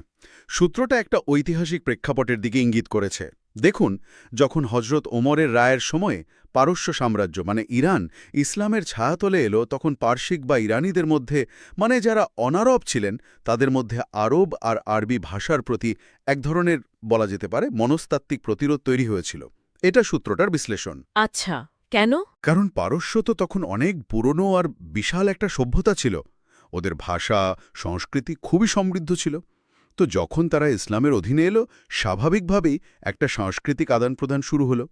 সূত্রটা একটা ঐতিহাসিক প্রেক্ষাপটের দিকে ইঙ্গিত করেছে। দেখুন, যখন হজরত ওমরের রায়ের সময়ে পারস্য সাম্রাজ্য মানে ইরান ইসলামের ছায়াতলে এলো, তখন পার্শ্বিক বা ইরানিদের মধ্যে যারা অনারব ছিলেন তাদের মধ্যে আরব আর আরবি ভাষার প্রতি এক ধরনের বলা যেতে পারে মনস্তাত্ত্বিক প্রতিরোধ তৈরি হয়েছিল। এটা সূত্রটার বিশ্লেষণ। আচ্ছা, কেন? কারণ পারস্য তো তখন অনেক পুরনো আর বিশাল একটা সভ্যতা ছিল। ওদের ভাষা, সংস্কৃতি খুবই সমৃদ্ধ ছিল। তো যখন তারা ইসলামের অধীনে এলো, স্বাভাবিকভাবেই একটা সাংস্কৃতিক আদান-প্রদান শুরু হলো।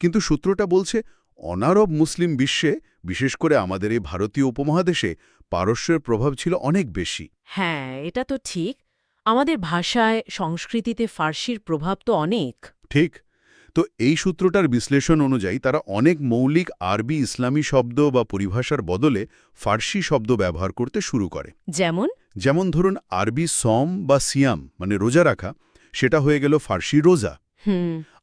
কিন্তু সূত্রটা বলছে অনারব মুসলিম বিশ্বে, বিশেষ করে আমাদের এই ভারতীয় উপমহাদেশে, পারস্যের প্রভাব ছিল অনেক বেশি। হ্যাঁ, এটা তো ঠিক। আমাদের ভাষায়, সংস্কৃতিতে ফার্সির প্রভাব তো অনেক। ঠিক। তো এই সূত্রটার বিশ্লেষণ অনুযায়ী তারা অনেক মৌলিক আরবি ইসলামী শব্দ বা পরিভাষার বদলে ফার্সি শব্দ ব্যবহার করতে শুরু করে। যেমন ধরুন আরবি সম বা সিয়াম মানে রোজা রাখা, সেটা হয়ে গেল ফার্সি রোজা।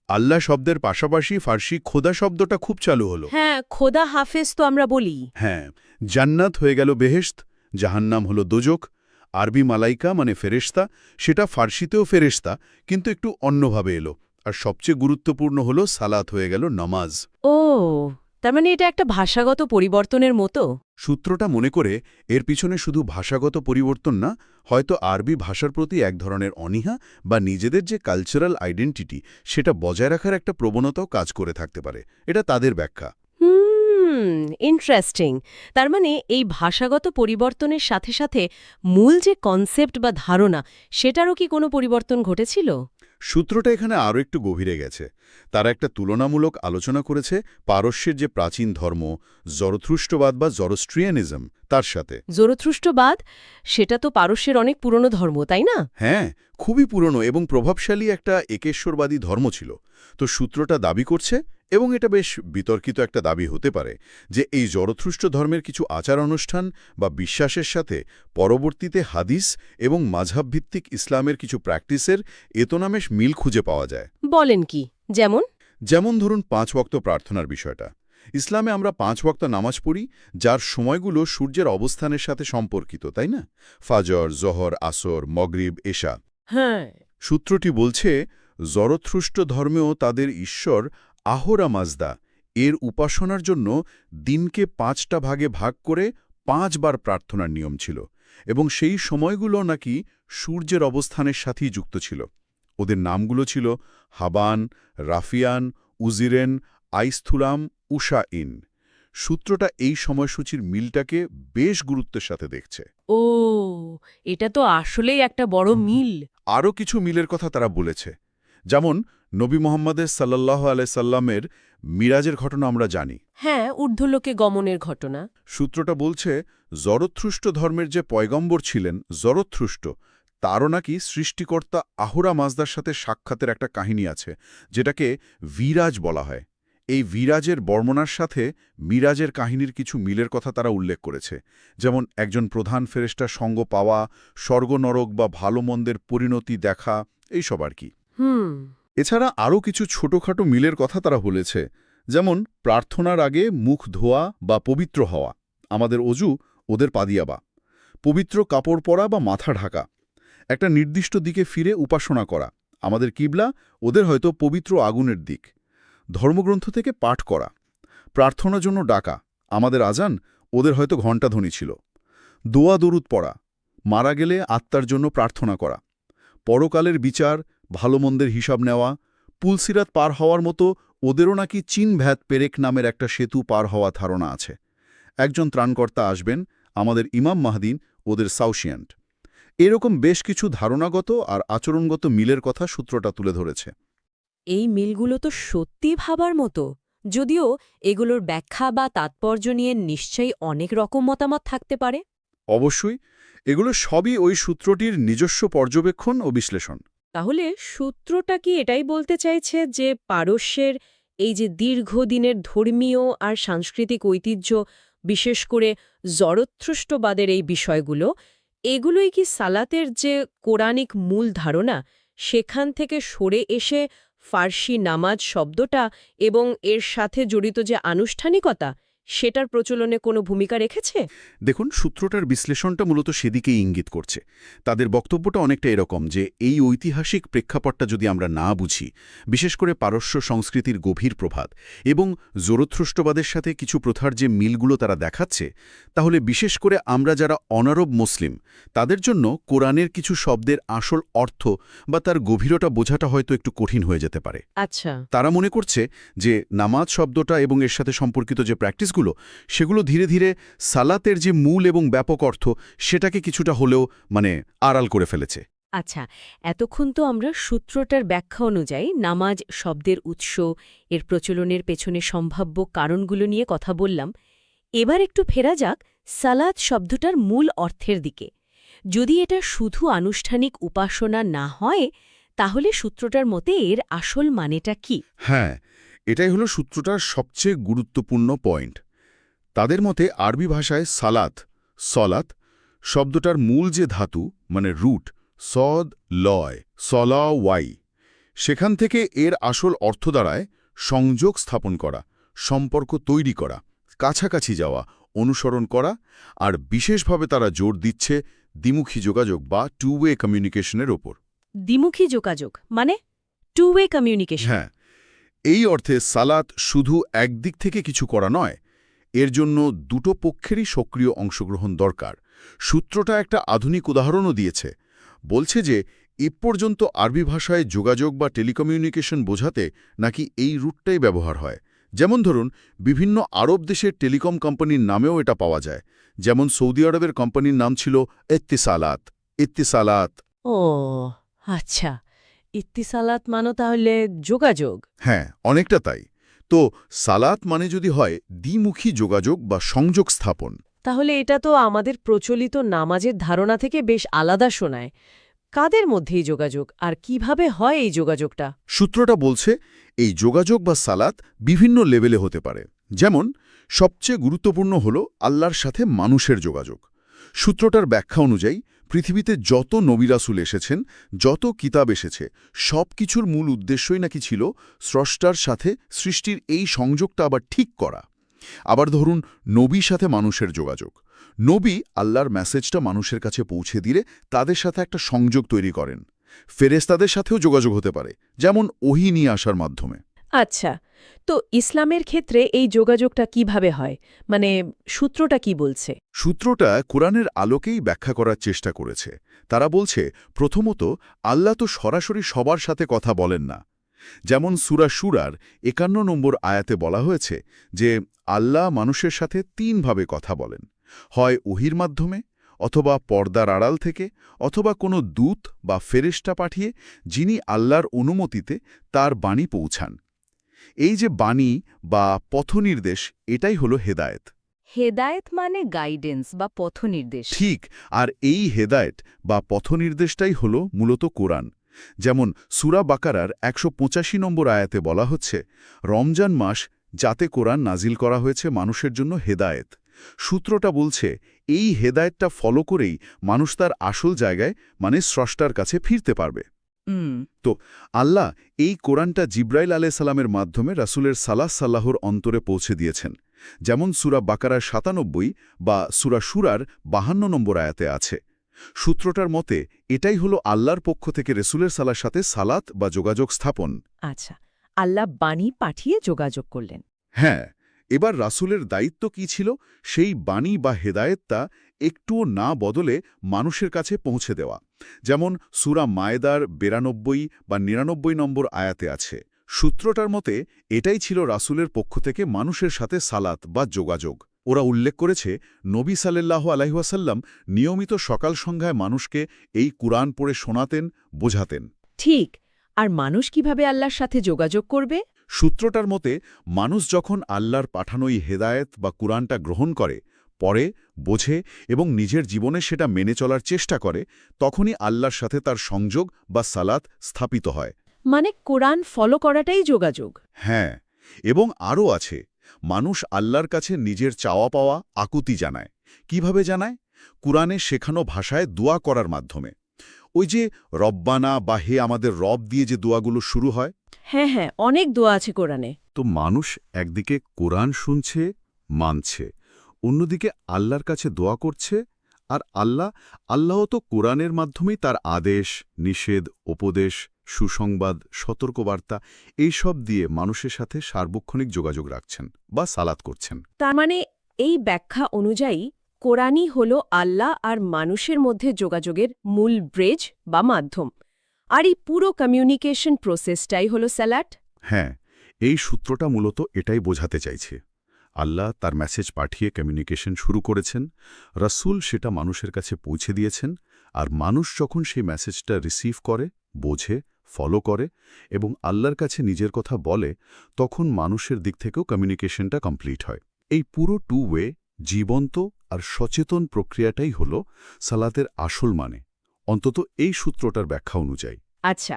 আল্লাহ শব্দের পাশাপাশি ফার্সি খোদা শব্দটা খুব চালু হলো। হ্যাঁ, খোদা হাফেজ তো আমরা বলি। হ্যাঁ, জান্নাত হয়ে গেল বেহেশত, জাহান্নাম হলো দোজক। আরবি মালাইকা মানে ফেরেশতা, সেটা ফার্সিতেও ফেরেশতা, কিন্তু একটু অন্যভাবে এলো। আর সবচেয়ে গুরুত্বপূর্ণ হলো সালাত হয়ে গেল নামাজ। ও, তার মানে এটা একটা ভাষাগত পরিবর্তনের মতো? সূত্রটা মনে করে এর পিছনে শুধু ভাষাগত পরিবর্তন না, হয়তো আরবি ভাষার প্রতি এক ধরনের অনীহা বা নিজেদের যে কালচারাল আইডেন্টিটি সেটা বজায় রাখার একটা প্রবণতাও কাজ করে থাকতে পারে। এটা তাদের ব্যাখ্যা। ইন্টারেস্টিং। তার মানে এই ভাষাগত পরিবর্তনের সাথে সাথে মূল যে কনসেপ্ট বা ধারণা, সেটারও কি কোনো পরিবর্তন ঘটেছিল? সূত্রটা এখানে আরও একটু গভীরে গেছে। তারা একটা তুলনামূলক আলোচনা করেছে পারস্যের যে প্রাচীন ধর্ম জরথ্রুষ্টবাদ বা জরস্ট্রিয়ানিজম তার সাথে। জরথ্রুষ্টবাদ, সেটা তো পারস্যের অনেক পুরনো ধর্ম, তাই না? হ্যাঁ, খুবই পুরনো এবং প্রভাবশালী একটা একেশ্বরবাদী ধর্ম ছিল। তো সূত্রটা দাবি করছে, এবং এটা বেশ বিতর্কিত একটা দাবি হতে পারে, যে এই জরথ্রুষ্ট ধর্মের কিছু আচার অনুষ্ঠান বা বিশ্বাসের সাথে পরবর্তীতে হাদিস এবং মাযহাবভিত্তিক ইসলামের কিছু প্র্যাকটিসের এতনামেশ মিল খুঁজে পাওয়া যায়। বলেন কি? যেমন ধরুন ৫ ওয়াক্ত প্রার্থনার বিষয়টা। ইসলামে আমরা 5 ওয়াক্ত নামাজ পড়ি, যার সময়গুলো সূর্যের অবস্থানের সাথে সম্পর্কিত, তাই না? ফাজর, জোহর, আসর, মগরিব, এশা। হ্যাঁ। সূত্রটি বলছে জরথ্রুষ্ট ধর্মেও তাদের ঈশ্বর আহোরা মাজদা এর উপাসনার জন্য দিনকে 5টা ভাগে ভাগ করে 5 বার প্রার্থনার নিয়ম ছিল, এবং সেই সময়গুলো নাকি সূর্যের অবস্থানের সাথেই যুক্ত ছিল। ওদের নামগুলো ছিল হাবান, রাফিয়ান, উজিরেন, আইস্থুলাম, উষা-ইন। সূত্রটা এই সময়সূচির মিলটাকে বেশ গুরুত্বের সাথে দেখছে। ও, এটা তো আসলেই একটা বড় মিল। আরও কিছু মিলের কথা তারা বলেছে, যেমন নবী মোহাম্মদের সাল্লাল্লাহু আলাইহি সাল্লামের মিরাজের ঘটনা আমরা জানি। হ্যাঁ, ঊর্ধ্বলোকে গমনের ঘটনা। সূত্রটা বলছে জরথ্রুষ্ট ধর্মের যে পয়গম্বর ছিলেন জরথ্রুষ্ট, তারও নাকি সৃষ্টিকর্তা আহুরা মাজদার সাথে সাক্ষাতের একটা কাহিনী আছে, যেটাকে ভিরাজ বলা হয়। এই ভিরাজের বর্ণনার সাথে মিরাজের কাহিনীর কিছু মিলের কথা তারা উল্লেখ করেছে, যেমন একজন প্রধান ফেরেশতার সঙ্গ পাওয়া, স্বর্গ নরক বা ভালো মন্দের পরিণতি দেখা, এইসব আর কি। এছাড়া আরও কিছু ছোটখাটো মিলের কথা তারা বলেছে, যেমন প্রার্থনার আগে মুখ ধোয়া বা পবিত্র হওয়া, আমাদের অজু ওদের পাদিয়াবা, পবিত্র কাপড় পরা বা মাথা ঢাকা, একটা নির্দিষ্ট দিকে ফিরে উপাসনা করা, আমাদের কিবলা ওদের হয়তো পবিত্র আগুনের দিক, ধর্মগ্রন্থ থেকে পাঠ করা, প্রার্থনার জন্য ডাকা, আমাদের আজান ওদের হয়তো ঘণ্টাধ্বনি ছিল, দোয়া দরুদ পড়া, মারা গেলে আত্মার জন্য প্রার্থনা করা, পরকালের বিচার, ভালো মন্দের হিসাব নেওয়া, পুলসিরাত পার হওয়ার মতো ওদেরও নাকি চীন ভ্যাত পেরেক নামের একটা সেতু পার হওয়া ধারণা আছে। একজন ত্রাণকর্তা আসবেন, আমাদের ইমাম মাহদিন ওদের সাউশিয়ান্ট। এরকম বেশ কিছু ধারণাগত আর আচরণগত মিলের কথা সূত্রটা তুলে ধরেছে। এই মিলগুলো তো সত্যি ভাবার মতো, যদিও এগুলোর ব্যাখ্যা বা তাৎপর্য নিয়ে নিশ্চয়ই অনেক রকম মতামত থাকতে পারে। অবশ্যই এগুলো সবই ওই সূত্রটির নিজস্ব পর্যবেক্ষণ ও বিশ্লেষণ। তাহলে সূত্রটা কি এটাই বলতে চাইছে যে পারস্যের এই যে দীর্ঘদিনের ধর্মীয় আর সাংস্কৃতিক ঐতিহ্য, বিশেষ করে জরথ্রুষ্টবাদের এই বিষয়গুলো, এগুলোই কি সালাতের যে কোরআনিক মূল ধারণা, সেখান থেকে সরে এসে ফার্সি নামাজ শব্দটা এবং এর সাথে জড়িত যে আনুষ্ঠানিকতা, সেটার প্রচলনে কোনো ভূমিকা রেখেছে? দেখুন, সূত্রটার বিশ্লেষণটা মূলত সেদিকেই ইঙ্গিত করছে। তাদের বক্তব্যটা অনেকটা এরকম যে এই ঐতিহাসিক প্রেক্ষাপটটা যদি আমরা না বুঝি, বিশেষ করে পারস্য সংস্কৃতির গভীর প্রভাব এবং জরথ্রুষ্টবাদের সাথে কিছু প্রথার যে মিলগুলো তারা দেখাচ্ছে, তাহলে বিশেষ করে আমরা যারা অনারব মুসলিম, তাদের জন্য কোরআনের কিছু শব্দের আসল অর্থ বা তার গভীরতা বোঝাটা হয়তো একটু কঠিন হয়ে যেতে পারে। আচ্ছা। তারা মনে করছে যে নামাজ শব্দটা এবং এর সাথে সম্পর্কিত যে প্র্যাকটিসগুলো, সেগুলো ধীরে ধীরে সালাতের যে মূল এবং ব্যাপক অর্থ, সেটাকে কিছুটা হলেও আড়াল করে ফেলেছে। আচ্ছা, এতক্ষণ তো আমরা সূত্রটার ব্যাখ্যা অনুযায়ী নামাজ শব্দের উৎস, এর প্রচলনের পেছনে সম্ভাব্য কারণগুলো নিয়ে কথা বললাম। এবার একটু ফেরা যাক সালাত শব্দটার মূল অর্থের দিকে। যদি এটা শুধু আনুষ্ঠানিক উপাসনা না হয়, তাহলে সূত্রটার মতে এর আসল মানেটা কি? হ্যাঁ, এটাই হলো সূত্রটার সবচেয়ে গুরুত্বপূর্ণ পয়েন্ট। তাদের মতে আরবি ভাষায় সলাত শব্দটার মূল যে ধাতু, রুট, সদ লয়, সলা ওয়াই, সেখান থেকে এর আসল অর্থ দাঁড়ায় সংযোগ স্থাপন করা, সম্পর্ক তৈরি করা, কাছাকাছি যাওয়া, অনুসরণ করা, আর বিশেষভাবে তারা জোর দিচ্ছে দ্বিমুখী যোগাযোগ বা টু ওয়ে কমিউনিকেশনের ওপর। দ্বিমুখী যোগাযোগ মানে টু ওয়ে কমিউনিকেশন? হ্যাঁ, এই অর্থে সালাত শুধু একদিক থেকে কিছু করা নয়, এর জন্য দুটো পক্ষেরই সক্রিয় অংশগ্রহণ দরকার। সূত্রটা একটা আধুনিক উদাহরণও দিয়েছে। বলছে যে এ পর্যন্ত আরবি ভাষায় যোগাযোগ বা টেলিকমিউনিকেশন বোঝাতে নাকি এই রুটটাই ব্যবহার হয়। যেমন ধরুন, বিভিন্ন আরব দেশের টেলিকম কোম্পানির নামেও এটা পাওয়া যায়। যেমন সৌদি আরবের কোম্পানির নাম ছিল ইত্তিসালাত। ও আচ্ছা, ইত্তিসালাত মানে তাহলে যোগাযোগ? হ্যাঁ, অনেকটা তাই। তো সালাত মানে যদি হয় দ্বিমুখী যোগাযোগ বা সংযোগ স্থাপন, তাহলে এটা তো আমাদের প্রচলিত নামাজের ধারণা থেকে বেশ আলাদা শোনায়। কাদের মধ্যে এই যোগাযোগ, আর কিভাবে হয় এই যোগাযোগটা? সূত্রটা বলছে এই যোগাযোগ বা সালাত বিভিন্ন লেভেলে হতে পারে। যেমন সবচেয়ে গুরুত্বপূর্ণ হল আল্লাহর সাথে মানুষের যোগাযোগ। সূত্রটার ব্যাখ্যা অনুযায়ী পৃথিবীতে যত নবী রাসূল এসেছেন, যত কিতাব এসেছে, সব কিছুর মূল উদ্দেশ্যই নাকি ছিল স্রষ্টার সাথে সৃষ্টির এই সংযোগটা আবার ঠিক করা। আবার ধরুন নবীর সাথে মানুষের যোগাযোগ। নবী আল্লাহর মেসেজটা মানুষের কাছে পৌঁছে দিলে তাদের সাথে একটা সংযোগ তৈরি করেন। ফেরেশতাদের সাথেও যোগাযোগ হতে পারে, যেমন ওহী নিয়ে আসার মাধ্যমে। আচ্ছা, তো ইসলামের ক্ষেত্রে এই যোগাযোগটা কিভাবে হয়, মানে সূত্রটা কি বলছে? সূত্রটা কোরআনের আলোকেই ব্যাখ্যা করার চেষ্টা করেছে। তারা বলছে, প্রথমত আল্লাহ তো সরাসরি সবার সাথে কথা বলেন না। যেমন সূরা শুরার ৫১ নম্বর আয়াতে বলা হয়েছে যে আল্লাহ মানুষের সাথে ৩ ভাবে কথা বলেন, হয় ওহীর মাধ্যমে, অথবা পর্দার আড়াল থেকে, অথবা কোনো দূত বা ফেরেশতা পাঠিয়ে, যিনি আল্লাহর অনুমতিতে তার বাণী পৌঁছান। এই যে বাণী বা পথনির্দেশ, এটাই হলো হেদায়েত। হেদায়েত মানে গাইডেন্স বা পথনির্দেশ। ঠিক, আর এই হেদায়েত বা পথনির্দেশটাই হলো মূলত কোরআন। যেমন সূরা বাকারার ১৮৫ নম্বর আয়াতে বলা হচ্ছে, রমজান মাস যাতে কোরআন নাজিল করা হয়েছে মানুষের জন্য হেদায়েত। সূত্রটা বলছে এই হেদায়েতটা ফলো করেই মানুষ তার আসল জায়গায় মানে স্রষ্টার কাছে ফিরতে পারবে। তো আল্লাহ এই কোরআনটা জিব্রাইল আলাইহিস সালামের মাধ্যমে রাসূলের সাল্লাহর অন্তরে পৌঁছে দিয়েছেন, যেমন সূরা বাকারার ৯৭ বা সূরা শুরার ৫২ নম্বর আয়াতে আছে। সূত্রটার মতে এটাই হলো আল্লাহর পক্ষ থেকে রাসূলের সাথে সালাত বা যোগাযোগ স্থাপন। আচ্ছা, আল্লাহ বাণী পাঠিয়ে যোগাযোগ করলেন। হ্যাঁ, এবার রাসূলের দায়িত্ব কি ছিল? সেই বাণী বা হেদায়েতটা একটুও না বদলে মানুষের কাছে পৌঁছে দেওয়া। যেমন সূরা মায়েদার ৯২ বা ৯৯ নম্বর আয়াতে আছে। সূত্রটার মতে এটাই ছিল রাসূলের পক্ষ থেকে মানুষের সাথে সালাত বা যোগাযোগ। ওরা উল্লেখ করেছে নবী সাল্লাল্লাহু আলাইহি ওয়াসাল্লাম নিয়মিত সকাল সন্ধ্যায় মানুষকে এই কুরআন পড়ে শোনাতেন, বোঝাতেন। ঠিক, আর মানুষ কিভাবে আল্লাহর সাথে যোগাযোগ করবে? সূত্রটার মতে মানুষ যখন আল্লাহর পাঠানো এই হেদায়েত বা কুরআনটা গ্রহণ করে, পড়ে, বোঝে এবং নিজের জীবনে সেটা মেনে চলার চেষ্টা করে, তখনই আল্লাহর সাথে তার সংযোগ বা সালাত স্থাপিত হয়। মানে কোরআন ফলো করাটাই যোগাযোগ। হ্যাঁ, এবং আরও আছে, মানুষ আল্লাহর কাছে নিজের চাওয়া পাওয়া আকুতি জানায়। কিভাবে জানায়? কুরআনে শেখানো ভাষায় দোয়া করার মাধ্যমে। ওই যে রব্বানা বা হে আমাদের রব দিয়ে যে দোয়াগুলো শুরু হয়। হ্যাঁ হ্যাঁ, অনেক দোয়া আছে কোরআনে। তো মানুষ একদিকে কোরআন শুনছে, মানছে, অন্যদিকে আল্লাহর কাছে দোয়া করছে, আর আল্লাহ তো কোরআনের মাধ্যমেই তার আদেশ, নিষেধ, উপদেশ, সুসংবাদ, সতর্কবার্তা এইসব দিয়ে মানুষের সাথে সার্বক্ষণিক যোগাযোগ রাখছেন বা সালাত করছেন। তার মানে এই ব্যাখ্যা অনুযায়ী কোরআনই হল আল্লাহ আর মানুষের মধ্যে যোগাযোগের মূল ব্রিজ বা মাধ্যম, আর এই পুরো কমিউনিকেশন প্রসেসটাই হল সালাত। হ্যাঁ, এই সূত্রটা মূলত এটাই বোঝাতে চাইছে। আল্লাহ তার মেসেজ পাঠিয়ে কমিউনিকেশন শুরু করেছেন, রাসূল সেটা মানুষের কাছে পৌঁছে দিয়েছেন, আর মানুষ যখন সেই মেসেজটা রিসিভ করে, বোঝে, ফলো করে এবং আল্লাহর কাছে নিজের কথা বলে, তখন মানুষের দিক থেকেও কমিউনিকেশনটা কমপ্লিট হয়। এই পুরো টু ওয়ে জীবন্ত আর সচেতন প্রক্রিয়াটাই হল সালাতের আসল মানে, অন্তত এই সূত্রটার ব্যাখ্যা অনুযায়ী। আচ্ছা,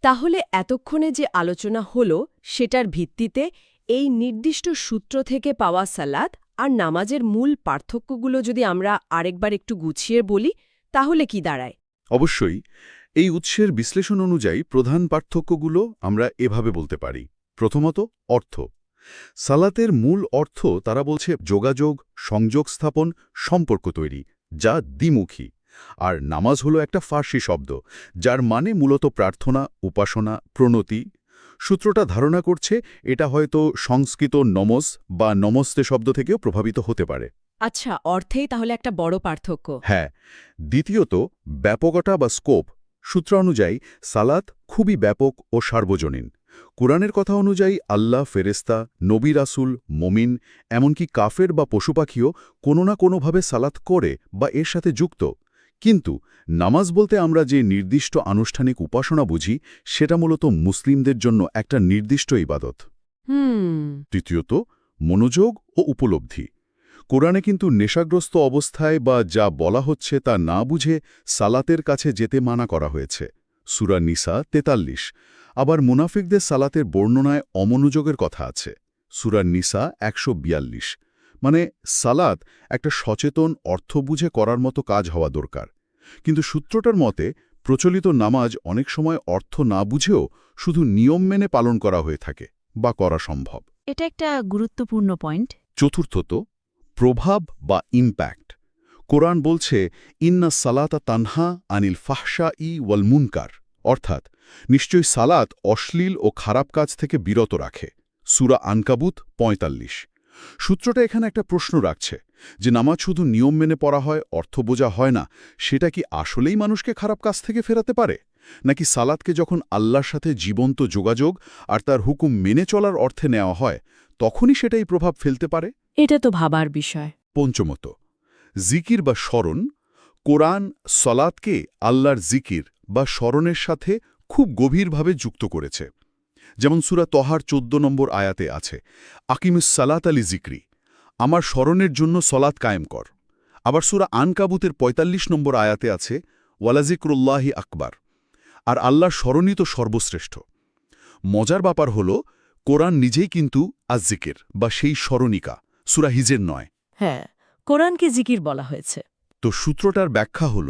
তাহলে এতক্ষণে যে আলোচনা হল সেটার ভিত্তিতে এই নির্দিষ্ট সূত্র থেকে পাওয়া সালাত আর নামাজের মূল পার্থক্যগুলো যদি আমরা আরেকবার একটু গুছিয়ে বলি, তাহলে কি দাঁড়ায়? অবশ্যই, এই উৎসের বিশ্লেষণ অনুযায়ী প্রধান পার্থক্যগুলো আমরা এভাবে বলতে পারি। প্রথমত, অর্থ। সালাতের মূল অর্থ তারা বলছে যোগাযোগ, সংযোগ স্থাপন, সম্পর্ক তৈরি, যা দ্বিমুখী। আর নামাজ হলো একটা ফার্সি শব্দ, যার মানে মূলত প্রার্থনা, উপাসনা, প্রণতি। সূত্রটা ধারণা করছে এটা হয়তো সংস্কৃত নমস বা নমস্তে শব্দ থেকেও প্রভাবিত হতে পারে। আচ্ছা, অর্থেই তাহলে একটা বড় পার্থক্য। হ্যাঁ, দ্বিতীয়ত ব্যাপকতা বা স্কোপ। সূত্র অনুযায়ী সালাত খুবই ব্যাপক ও সার্বজনীন। কুরআনের কথা অনুযায়ী আল্লাহ, ফেরেশতা, নবী, রাসূল, মুমিন, এমনকি কাফের বা পশুপাখিও কোনো না কোনোভাবে সালাত করে বা এর সাথে যুক্ত। কিন্তু নামাজ বলতে আমরা যে নির্দিষ্ট আনুষ্ঠানিক উপাসনা বুঝি, সেটা মূলত মুসলিমদের জন্য একটা নির্দিষ্ট ইবাদত। তৃতীয়ত, মনোযোগ ও উপলব্ধি। কোরআনে কিন্তু নেশাগ্রস্ত অবস্থায় বা যা বলা হচ্ছে তা না বুঝে সালাতের কাছে যেতে মানা করা হয়েছে, সূরা নিসা ৪৩। আবার মুনাফিকদের সালাতের বর্ণনায় অমনোযোগের কথা আছে, সূরা নিসা ১৪২। মানে সালাত একটা সচেতন, অর্থ বুঝে করার মতো কাজ হওয়া দরকার। কিন্তু সূত্রটার মতে প্রচলিত নামাজ অনেক সময় অর্থ না বুঝেও শুধু নিয়ম মেনে পালন করা হয়ে থাকে বা করা সম্ভব। এটা একটা গুরুত্বপূর্ণ পয়েন্ট। চতুর্থত প্রভাব বা ইম্প্যাক্ট। কোরআন বলছে ইন্না সালাতা তানহা আনিল ফাহশা ওয়াল মুনকার, অর্থাৎ নিশ্চয়ই সালাত অশ্লীল ও খারাপ কাজ থেকে বিরত রাখে। সূরা আনকাবুত ৪৫। সূত্রটা এখানে একটা প্রশ্ন রাখছে যে নামাজ শুধু নিয়ম মেনে পড়া হয়, অর্থ বোঝা হয় না, সেটা কি আসলেই মানুষকে খারাপ কাজ থেকে ফেরাতে পারে, নাকি সালাতকে যখন আল্লাহর সাথে জীবন্ত যোগাযোগ আর তার হুকুম মেনে চলার অর্থে নেওয়া হয় তখনই সেটাই প্রভাব ফেলতে পারে? এটা তো ভাবার বিষয়। পঞ্চমত, জিকির বা স্মরণ। কোরআন সলাতকে আল্লাহর জিকির বা স্মরণের সাথে খুব গভীরভাবে যুক্ত করেছে। যেমন সূরা তহার ১৪ নম্বর আয়াতে আছে, আকিমুস সালাত আলি জিক্রি, আমার স্মরণের জন্য সলাত কায়েম কর। আবার সূরা আনকাবুতের ৪৫ নম্বর আয়াতে আছে, ওয়ালাজিক্রুল্লাহি আকবার, আর আল্লাহর স্মরণই তো সর্বশ্রেষ্ঠ। মজার ব্যাপার হল কোরআন নিজেই কিন্তু আজ-জিকির বা সেই স্মরণিকা, সূরা হিজর নয়। হ্যাঁ, কোরআনকে জিকির বলা হয়েছে। তো সূত্রটার ব্যাখ্যা হল,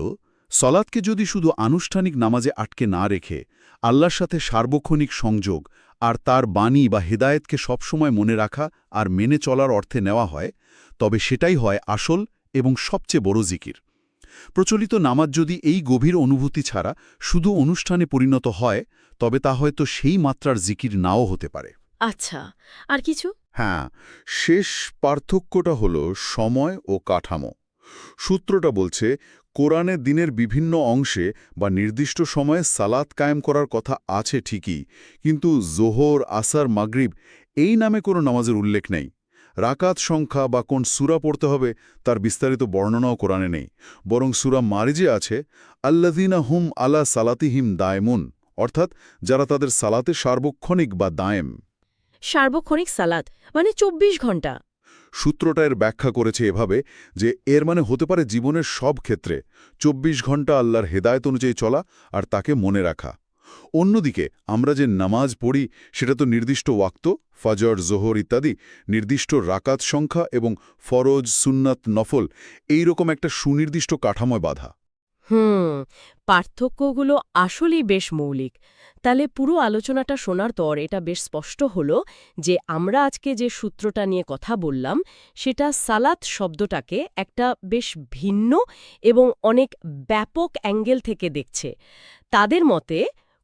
সলাতকে যদি শুধু আনুষ্ঠানিক নামাজে আটকে না রেখে আল্লাহর সাথে সার্বক্ষণিক সংযোগ আর তার বাণী বা হেদায়েতকে সবসময় মনে রাখা আর মেনে চলার অর্থে নেওয়া হয়, তবে সেটাই হয় আসল এবং সবচেয়ে বড় জিকির। প্রচলিত নামাজ যদি এই গভীর অনুভূতি ছাড়া শুধু অনুষ্ঠানে পরিণত হয়, তবে তা হয়তো সেই মাত্রার জিকির নাও হতে পারে। আচ্ছা, আর কিছু? হ্যাঁ, শেষ পার্থক্যটা হল সময় ও কাঠামো। সূত্রটা বলছে কোরআনে দিনের বিভিন্ন অংশে বা নির্দিষ্ট সময়ে সালাত কায়েম করার কথা আছে ঠিকই, কিন্তু জোহর, আসর, মাগরিব এই নামে কোনো নামাজের উল্লেখ নেই। রাকাত সংখ্যা বা কোন সূরা পড়তে হবে তার বিস্তারিত বর্ণনাও কোরআনে নেই, বরং সূরা মারিজে আছে আল্লাযীনা হুম আলা সালাতিহিম দায়মুন, অর্থাৎ যারা তাদের সালাতে সার্বক্ষণিক বা দায়েম। সার্বক্ষণিক সালাত মানে ২৪ ঘন্টা। সূত্রটা এর ব্যাখ্যা করেছে এভাবে যে এর মানে হতে পারে জীবনের সব ক্ষেত্রে ২৪ ঘন্টা আল্লাহর হেদায়েত অনুযায়ী চলা আর তাকে মনে রাখা। অন্যদিকে আমরা যে নামাজ পড়ি সেটা তো নির্দিষ্ট ওয়াক্ত, ফজর, জোহর ইত্যাদি, নির্দিষ্ট রাকাত সংখ্যা এবং ফরজ, সুন্নাত, নফল এইরকম একটা সুনির্দিষ্ট কাঠামোয় বাঁধা। পার্থক্যগুলো আসলেই বেশ মৌলিক। তাহলে পুরো আলোচনাটা শোনার পর এটা বেশ স্পষ্ট হলো যে আমরা আজকে যে সূত্রটা নিয়ে কথা বললাম সেটা সালাত শব্দটাকে একটা বেশ ভিন্ন এবং অনেক ব্যাপক অ্যাঙ্গেল থেকে দেখছে। তাদের মতে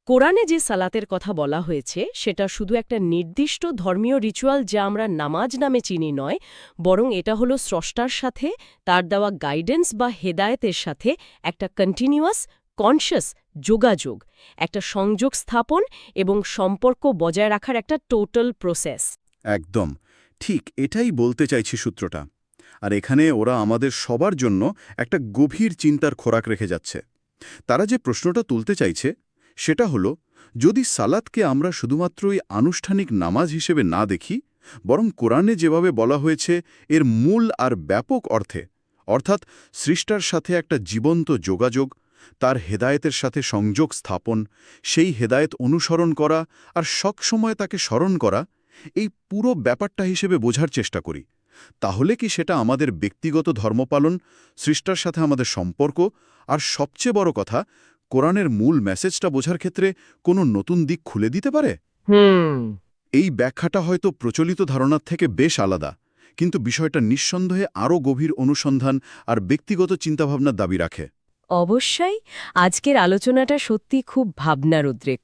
কোরআনে যে সালাতের কথা বলা হয়েছে সেটা শুধু একটা নির্দিষ্ট ধর্মীয় রিচুয়াল যা আমরা নামাজ নামে চিনি নয়, বরং এটা হলো স্রষ্টার সাথে তার দেওয়া গাইডেন্স বা হেদায়েতের সাথে একটা কন্টিনিউয়াস কনশাস যোগাযোগ, একটা সংযোগ স্থাপন এবং সম্পর্ক বজায় রাখার একটা টোটাল প্রসেস। একদম ঠিক এটাই বলতে চাইছি সূত্রটা। আর এখানে ওরা আমাদের সবার জন্য একটা গভীর চিন্তার খোরাক রেখে যাচ্ছে। তারা যে প্রশ্নটা তুলতে চাইছে সেটা হলো, যদি সালাতকে আমরা শুধুমাত্রই আনুষ্ঠানিক নামাজ হিসেবে না দেখি, বরং কোরআনে যেভাবে বলা হয়েছে এর মূল আর ব্যাপক অর্থে, অর্থাৎ সৃষ্টার সাথে একটা জীবন্ত যোগাযোগ, তার হেদায়েতের সাথে সংযোগ স্থাপন, সেই হেদায়েত অনুসরণ করা আর সবসময় তাকে স্মরণ করা, এই পুরো ব্যাপারটা হিসেবে বোঝার চেষ্টা করি, তাহলে কি সেটা আমাদের ব্যক্তিগত ধর্মপালন, সৃষ্টার সাথে আমাদের সম্পর্ক আর সবচেয়ে বড় কথা কোরআনের মূল মেসেজটা বোঝার ক্ষেত্রে কোনো নতুন দিক খুলে দিতে পারে? এই ব্যাখ্যাটা হয়তো প্রচলিত ধারণার থেকে বেশ আলাদা, কিন্তু বিষয়টা নিঃসন্দেহে আরও গভীর অনুসন্ধান আর ব্যক্তিগত চিন্তাভাবনার দাবি রাখে। অবশ্যই আজকের আলোচনাটা সত্যি খুব ভাবনার উদ্রেক।